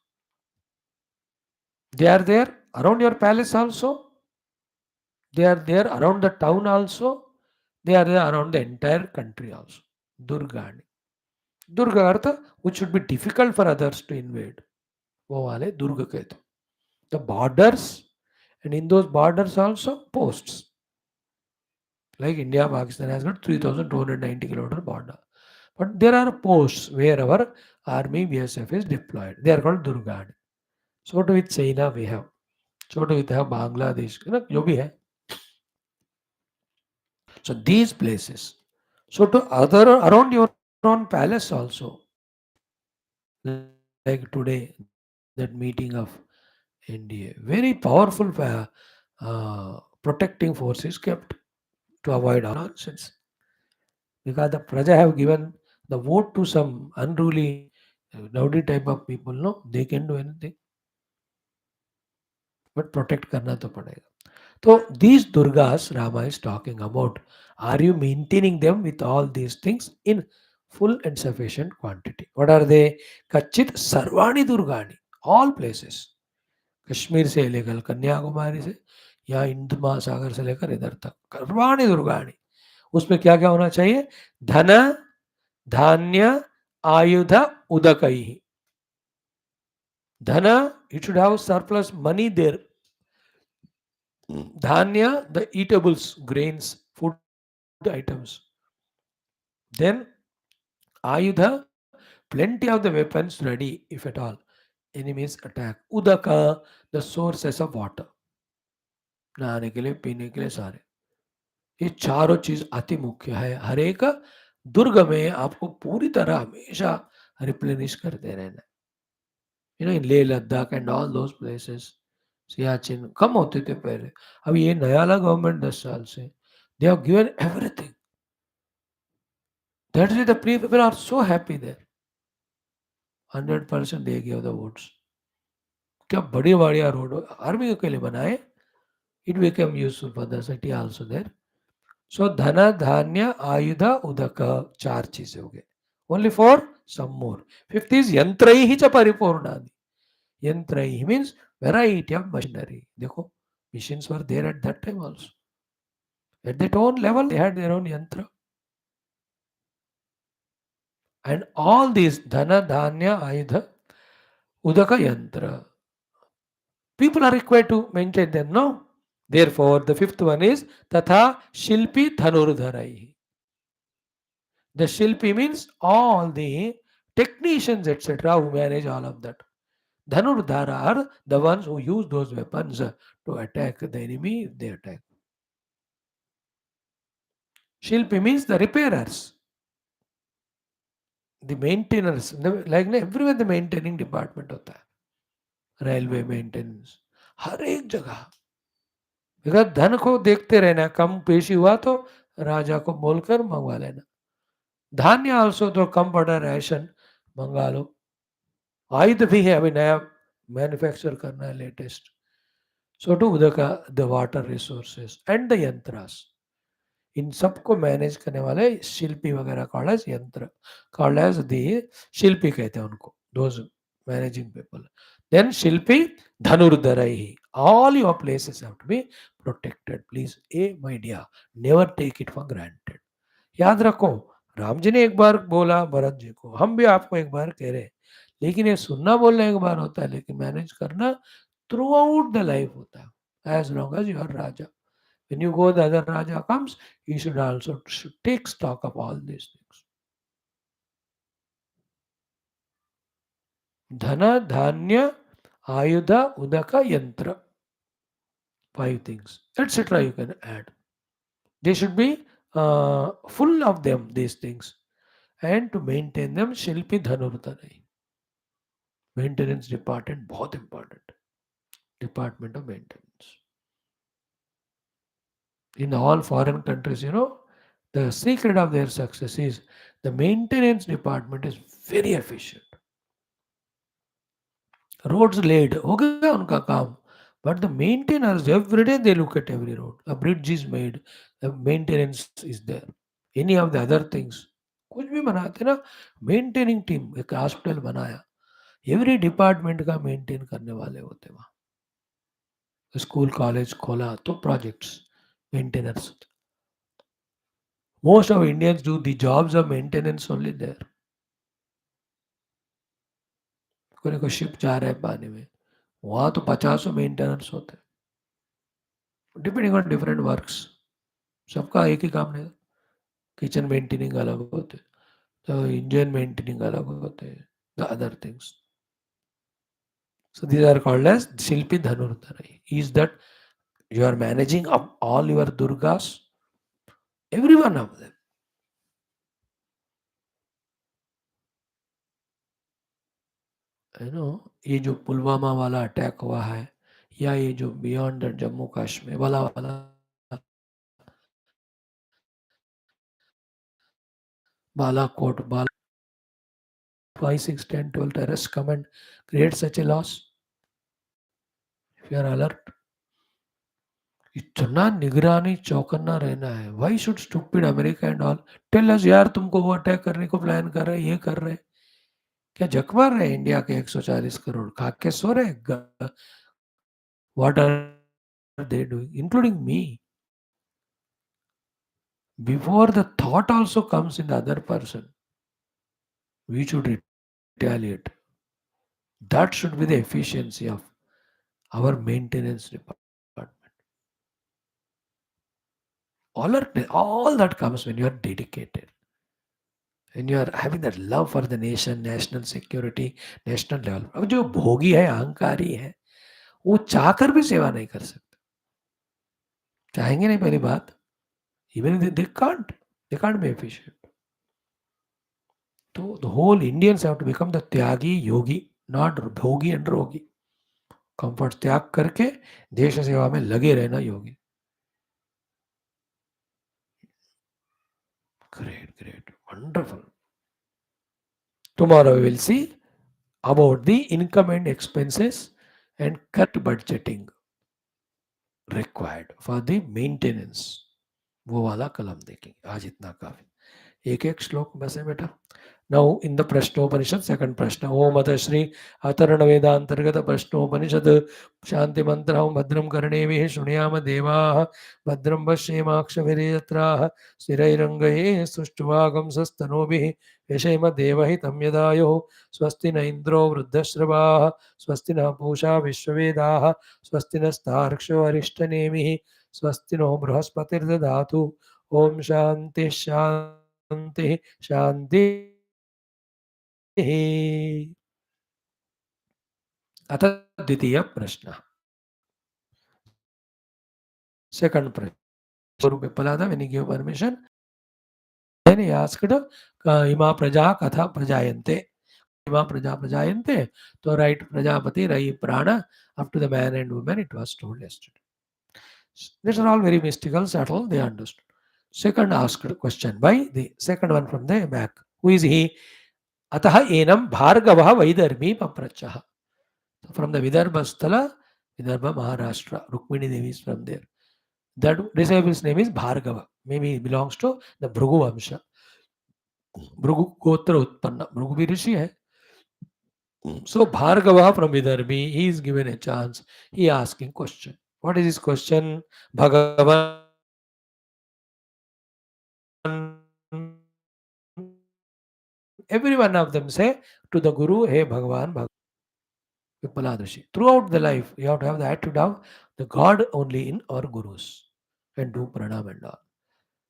A: They are there around your palace also. They are there around the town also. They are there around the entire country also. Durgani. Durga earth which should be difficult for others to invade. वो वाले दुर्ग कहते. The borders, and in those borders also posts. Like India, Pakistan has got 3,290 kilometer border. But there are posts where our army BSF is deployed. They are called Durgani. So to with China we have. So to with have Bangladesh. जो भी है. So these places. So to other around your own palace also. Like today, that meeting of NDA, very powerful protecting forces kept to avoid all nonsense. Because the Praja have given the vote to some unruly, rowdy type of people, no, they can do anything. But protect करना तो पड़ेगा. So these Durgas Rama is talking about, are you maintaining them with all these things in full and sufficient quantity? What are they? Kachit Sarvani Durgani, all places. Kashmir से लेकर कन्याकुमारी से या हिंद महासागर से लेकर इधर तक सर्वाणी दुर्गाणी. उसमें क्या क्या होना चाहिए? धन धान्य आयुध उदकई. धन, it should have surplus money there. Dhanya, the eatables, grains, food items. Then Ayudha, plenty of the weapons ready if at all enemies attack. Udaka, the sources of water. नहाने के लिए, पीने के लिए सारे. ये चारों चीज अति मुख्य है. हर एक दुर्ग में आपको पूरी तरह हमेशा रिप्लेनिश करते रहना. In Leh Ladakh and all those places, Siachen कम होते थे पहले. अब ये नया वाला गवर्नमेंट 10 साल से they have given everything. That's why the people are so happy there. 100% they give the votes. क्या बड़ी बढ़िया रोड आर्मी के लिए बनाए. It became useful for the city also there. So धन धान्य आयुध उदक, 4 चीजें हो गए. Only 4, some more. 5th is यंत्रैः च परिपूर्णानि. यंत्रैः means variety of machinery. देखो, machines were there at that time also. At their own level, they had their own yantra. And all these dhana, dhanya, ayudha, udaka yantra, people are required to maintain them, no? Therefore, the 5th one is tatha shilpi dhanurdharai. The shilpi means all the technicians, etc., who manage all of that. Dhanurdhara are the ones who use those weapons to attack the enemy if they attack. Shilpi means the repairers, the maintainers. Like everywhere the maintaining department होता है. Railway maintenance, हर एक जगह. Because धन को देखते रहना, कम पेशी हुआ तो राजा को बोलकर मंगवा लेना. धान्य आल्सो, तो कम पड़ा राशन मंगा लो. आयुध भी है, अभी नया मैन्युफैक्चर करना है, लेटेस्ट. सो टू उदका the water resources and the यंत्रास, इन सबको मैनेज करने वाले शिल्पी वगैरह कॉल्ड एज यंत्र, कॉल्ड एज द शिल्पी कहते हैं उनको. Those managing people. Then Shilpi Dhanurdharaihi. All your places have to be protected. Please, my dear, never take it for granted. याद रखो, राम जी ने एक बार बोला भरत जी को, हम भी आपको एक बार कह रहे हैं, लेकिन ये सुनना बोलना एक बार होता है, लेकिन मैनेज करना थ्रू आउट द लाइफ होता है. As long as you are raja. When you go, the other Raja comes, you should also take stock of all these things. Dhana, Dhanya, Ayudha, Udaka, Yantra. 5 things, etc. You can add. They should be full of them, these things. And to maintain them, Shilpi Dhanurtanai. Maintenance department, बहुत important. Department of maintenance. In all foreign countries, the secret of their success is the maintenance department is very efficient. Roads laid, हो गया उनका काम. But the maintainers, every day they look at every road. A bridge is made, the maintenance is there. Any of the other things. कुछ भी बनाते ना, maintaining team. एक hospital बनाया, एवरी डिपार्टमेंट का मेंटेन करने वाले होते वहाँ. स्कूल कॉलेज खोला तो projects maintainers. Most of Indians do the jobs of maintenance only there. कोई शिप जा रहा है पानी में, वहाँ तो 50 मेंटेनर्स होते हैं. Depending on different works. सबका एक ही काम नहीं. किचन मेंटेनिंग अलग होते, तो इंजन मेंटेनिंग अलग होते, the other things. So these are called as Shilpi Dhanurtarai. Is that you are managing up all your Durgas, every one of them. ये जो पुलवामा वाला अटैक हुआ है, या ये जो बियॉन्ड जम्मू कश्मीर वाला Balakot, 5, 6, 10, 12 terrorists come and create such a loss. If you are alert, इतना निगरानी चौकन्ना रहना है. Why should stupid America and all tell us यार तुमको वो अटैक करने को प्लान कर रहे, ये कर रहे. क्या जक मार रहे इंडिया के 140 करोड़ खा के सो रहे. What are they doing, including me? Before the thought also comes in the other person, we should retaliate. That should be the efficiency of our maintenance department. All that comes when you are dedicated. When you are having that love for the nation, national security, national level. अब जो भोगी है, अहंकारी है, वो चाहकर भी सेवा नहीं कर सकते. चाहेंगे नहीं पहली बात. Even they can't be efficient. So the whole Indians have to become the Tyagi Yogi, not भोगी and रोगी. कंफर्ट त्याग करके देश सेवा में लगे रहना योगी. Great, wonderful. Tomorrow we will see about the income and expenses and correct budgeting required for the maintenance. वो वाला कलम देखेंगे. आज इतना काफी. एक श्लोक बस है बेटा. Now in the Prashnopanishad, second Prashna, Om Atha Shri Atharana Vedanthargata Prashnopanishad Shanti Mantram Bhadram Karnevihi Shunyama Devaha Bhadram Vashyemakshaviryatraha Sirairangaye Sushtuvagam Sastanobihi Yashema Devahi Tamyadayo Swasti na Indro Vruddhashravaha Swasti na Pusha Vishwavedaha Swasti na Starksho Arishtanemihi Swasti no Brahaspatir Dadatu Om Shanti Shanti Shanti. अथ द्वितीय प्रश्न. Second प्रश्न. स्वरूप पलादा, when he gave permission, then he asked, इमा प्रजा कथा प्रजायन्ते. इमा प्रजा प्रजायन्ते. तो right Prajapati, right prana, up to the man and woman, it was told yesterday. These are all very mystical, subtle, they understood. Second asked question by the second one from the back. Who is he? Atah enam bhargavah vaidharmi paprachah. From the Vidarbha Sthala, Vidarbha Maharashtra, Rukmini Devi is from there. That disciple's name is Bhargava. Maybe he belongs to the Bhrugu Vamsha. Bhrugu Gotra Utpanna. Bhrugu भी ऋषि है. So Bhargava from Vidarbhi, he is given a chance. He asking question. What is his question? Bhagavan, every one of them say to the Guru, Hey Bhagavan, Vipaladashi. Throughout the life, you have to have the attitude of the God only in our Gurus and do pranam and all.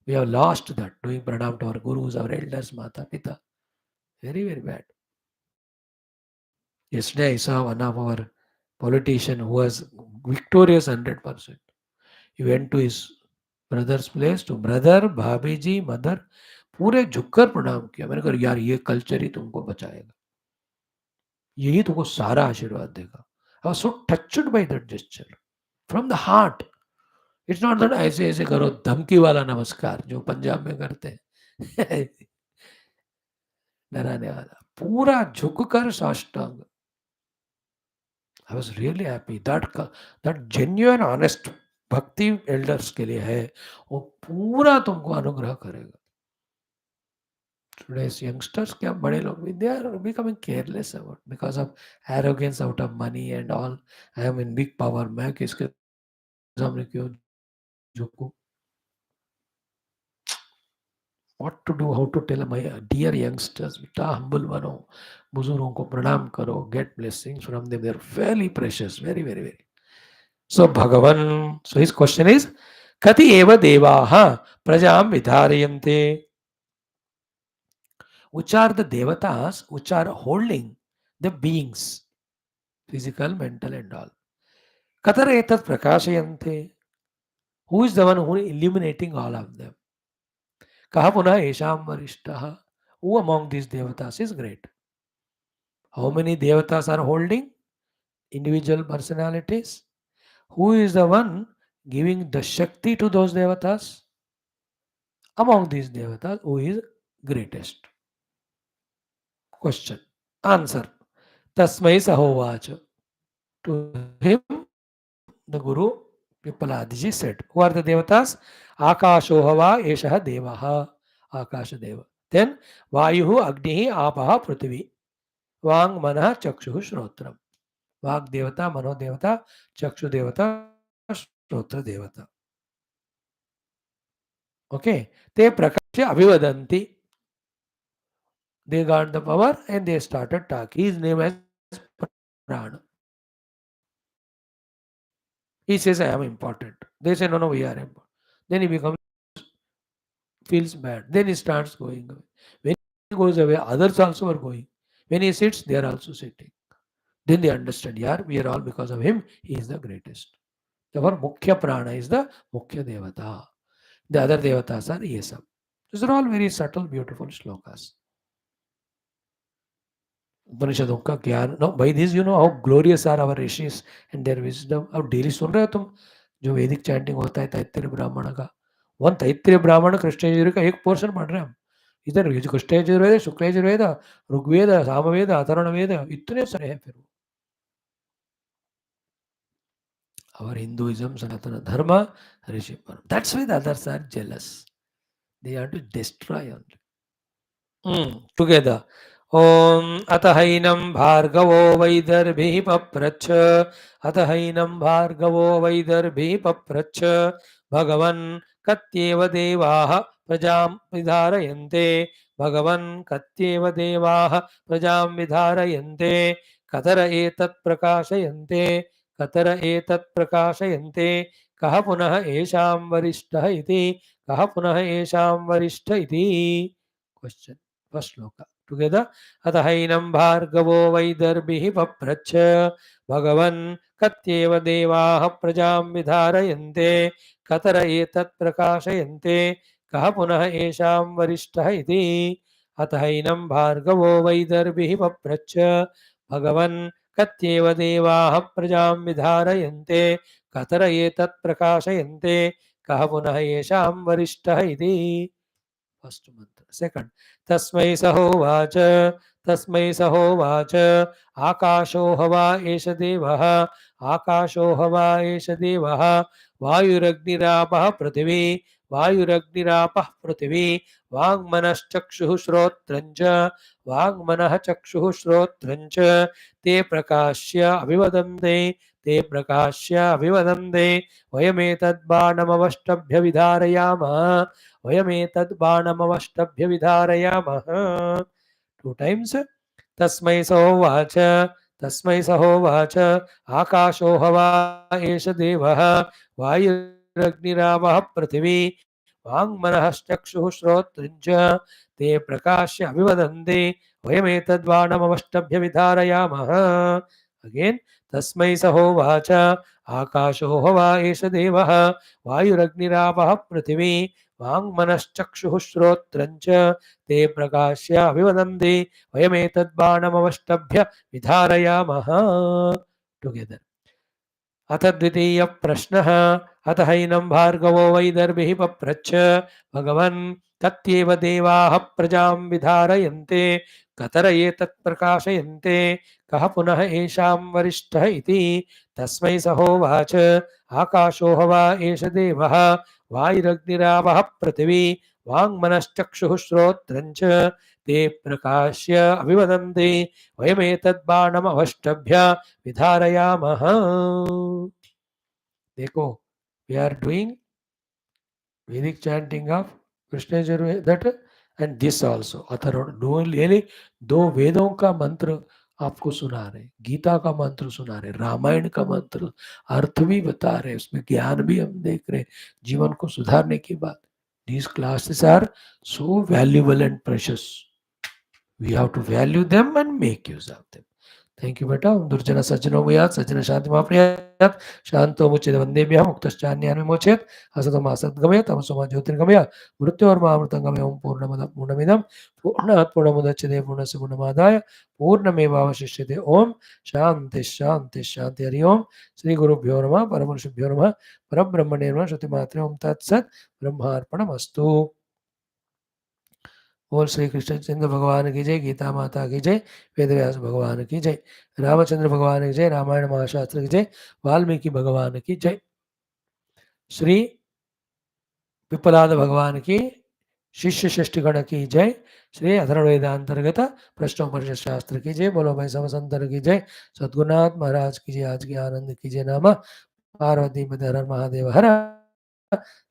A: We have lost that, doing pranam to our Gurus, our elders, Mata, Pita. Very, very bad. Yesterday I saw one of our politician who was victorious 100%. He went to his brother's place to brother, भाभी जी, mother, पूरे झुककर प्रणाम किया. मैंने कहा यार ये culture ही तुमको बचाएगा, यही तुमको सारा आशीर्वाद देगा. I was so touched by that gesture from the heart. It's not that ऐसे ऐसे करो धमकी वाला नमस्कार जो पंजाब में करते हैं डराने वाला, पूरा झुककर साष्टांग. I was really happy. That genuine, honest भक्ति एल्डर्स के लिए है, वो पूरा तुमको अनुग्रह करेगा. Today's youngsters, क्या बड़े लोग भी, they are becoming careless about because of arrogance out of money and all. I am in big power. मैं किसके सामने क्यों झुकूं? What to do? How to tell my dear youngsters? बेटा humble बनो, बुजुर्गों को प्रणाम करो, get blessings from them. They are very precious, very, very, very. So Bhagavan, so his question is, Kati eva devaha prajam vidharayante. Which are the devatas which are holding the beings, physical, mental and all. Katara etat prakashayante. Who is the one who is illuminating all of them? Kaha punah esham varishtaha. Who among these devatas is great? How many devatas are holding individual personalities? Who is the one giving the Shakti to those devatas? Among these devatas, who is greatest? Question. Answer. Tasmai Sahovacha. To him, the Guru Pipaladiji said, who are the devatas? Akashohava Eshaha Devaha. Akasha Deva. Then Vayuhu Agnihi Apaha Prithvi. Vang Manaha Chakshuhu Shrotram. Vag Devata, Mano Devata, Chakshu Devata, Shrotra Devata. Okay. Te Prakasha Abhivadanti. They got the power and they started talking. His name is Prana. He says, I am important. They say, no, no, we are important. Then he becomes, feels bad. Then he starts going away. When he goes away, others also are going. When he sits, they are also sitting. Then they understand, yeah, we are all because of him. He is the greatest. Therefore, Mukhya Prana is the Mukhya Devata. The other Devatas are Yesam. These are all very subtle, beautiful shlokas. उपनिषदों का ज्ञान. No by this you know how glorious are our rishis and their wisdom. अब daily सुन रहे हो तुम जो वैदिक चैंटिंग होता है तैत्तिरीय ब्राह्मण का. वन तैत्तिरीय ब्राह्मण कृष्ण यजुर्वेद का एक पोर्शन पढ़ रहे हैं हम. इधर कृष्ण यजुर्वेद, शुक्ल यजुर्वेद, ऋग्वेद, सामवेद, अथर्वणवेद, इतने सारे हैं. फिर our Hinduism, Sanatana Dharma, Rishi Param. That's why the others are jealous. They are to destroy only. Together. Om Atahainam Bhargavo Vaidarbhi Papracha. Atahainam Bhargavo Vaidarbhi Papracha. Bhagavan Katyeva Devaha Prajam Vidharayante. Bhagavan Katyeva Devaha Prajam Vidharayante. Katara etat prakashayante. Katara etat prakashayante. Kaha punah esham varishta iti. Kaha punah esham varishta iti. Question. First shloka. Together. Atahainam bhargavo vaidarbhihi papracha. Bhagavan katyeva devaha prajam vidharayante. Katara etat prakashayante. Kaha punah esham varishta iti. Atahainam bhargavo vaidarbhihi papracha. Bhagavan katyeva devaha prajam vidharayante. Katara etat prakashayante. Kaha punah esham varishta iti. First mantra. Second. तस्मै सहोवाच तस्मै सहोवाच आकाशो हवा एष देवः आकाशो हवा एष देवः वायुरग्निरापः पृथिवी वायुरग्निरापः पृथिवी वाङ्मनश्चक्षुः श्रोत्रं च वाङ्मनः चक्षुः श्रोत्रं च ते प्रकाश्य अभिवदन्ते ते प्रकाश्य अभिवदन्ते वयमेतद्बाणमवष्टभ्य विधारयामः वयमेतद्बाणमवष्टभ्य विधारयामः टू टाइम्स तस्मै सहोवाच आकाशो हवा एष देवः वायुरग्निरावः पृथिवी वाङ्मनश्चक्षुः श्रोत्रं च ते प्रकाश्य अभिवदन्ति वयमेतद्बाणमवष्टभ्य विधारयामः अगेन तस्मै सहोवाच आकाशो हवा एष देवः वायुरग्निरावः पृथिवी वाङ्मनश्चक्षुः श्रोत्रं च ते प्रकाश्य अभिवदन्ति वयमेतद्बाणमवष्टभ्य विधारयामः टुगेदर अथ द्वितीय प्रश्नः अथ हैनं भार्गवो वैदर्भिः पप्रच्छ भगवन् तत्येव देवाः प्रजां विधारयन्ते कतर एतत् प्रकाशयन्ते कः पुनः येषां वरिष्ठः इति तस्मै सहोवाच आकाशो हवा एष देवः वायुरग्निरावः पृथिवी वाङ्मनश्चक्षुः श्रोत्रं च ते प्रकाश्य अभिवदन्ति वयमेतद्बाणमवष्टभ्य विधारयामः देखो we are doing Vedic chanting of Krishna Yajurveda that and this also अथर्वण दो वेदों का मंत्र आपको सुना रहे गीता का मंत्र सुना रहे रामायण का मंत्र अर्थ भी बता रहे उसमें ज्ञान भी हम देख रहे जीवन को सुधारने की बात these classes are so valuable and precious we have to value them and make use of them thank you बेटा दुर्जन सज्जनो भूयात् सज्जन शांति माप्नुयात् शांतो मुच्यते वन्देभ्यः मुक्तश्चान्यान् विमोचयेत् असतो मा सद्गमय तमसो मा ज्योतिर्गमय मृत्योर्मामृतंगमय ओम पूर्णमदः पूर्णमिदं पूर्णात् पूर्णमुदच्यते पूर्णस्य पूर्णमादाय पूर्णमेवावशिष्यते ओम शांति शांति शांति हरि ओम श्री गुरुभ्यो नमः परमर्षिभ्यो नमः परब्रह्मणे नमः श्रुतिमात्रे ओम तत्सत् ब्रह्मार्पणमस्तु बोल श्री कृष्णचंद्र भगवान की जय गीता माता की जय वेदव्यास भगवान की जय रामचंद्र भगवान की जय रामायण महाशास्त्र की जय वाल्मीकि भगवान की जय श्री पिपलाद भगवान की शिष्य षष्टिगण की जय श्री अथर्ववेदांतर्गत प्रश्नोपनिषद शास्त्र की जय बोलो भाई समसंतर की जय सद्गुरुनाथ महाराज की जय आज की आनंद की जय नाम पार्वती पति हर महादेव हर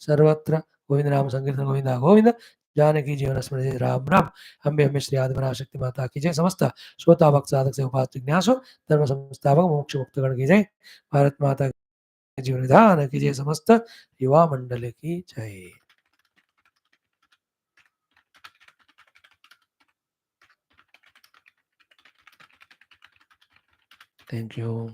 A: सर्वत्र गोविंद नाम संकीर्तन गोविंदा गोविंद जानकी जीवन स्मृति राम राम हम हमें श्री आदिपराशक्ति माता की जय समस्त श्रोता भक्त साधक से उपासक न्यासो धर्म संस्थापक मोक्ष मुक्त गण की जय भारत माता की जीवन विधान की जय समस्त युवा मंडल की जय थैंक यू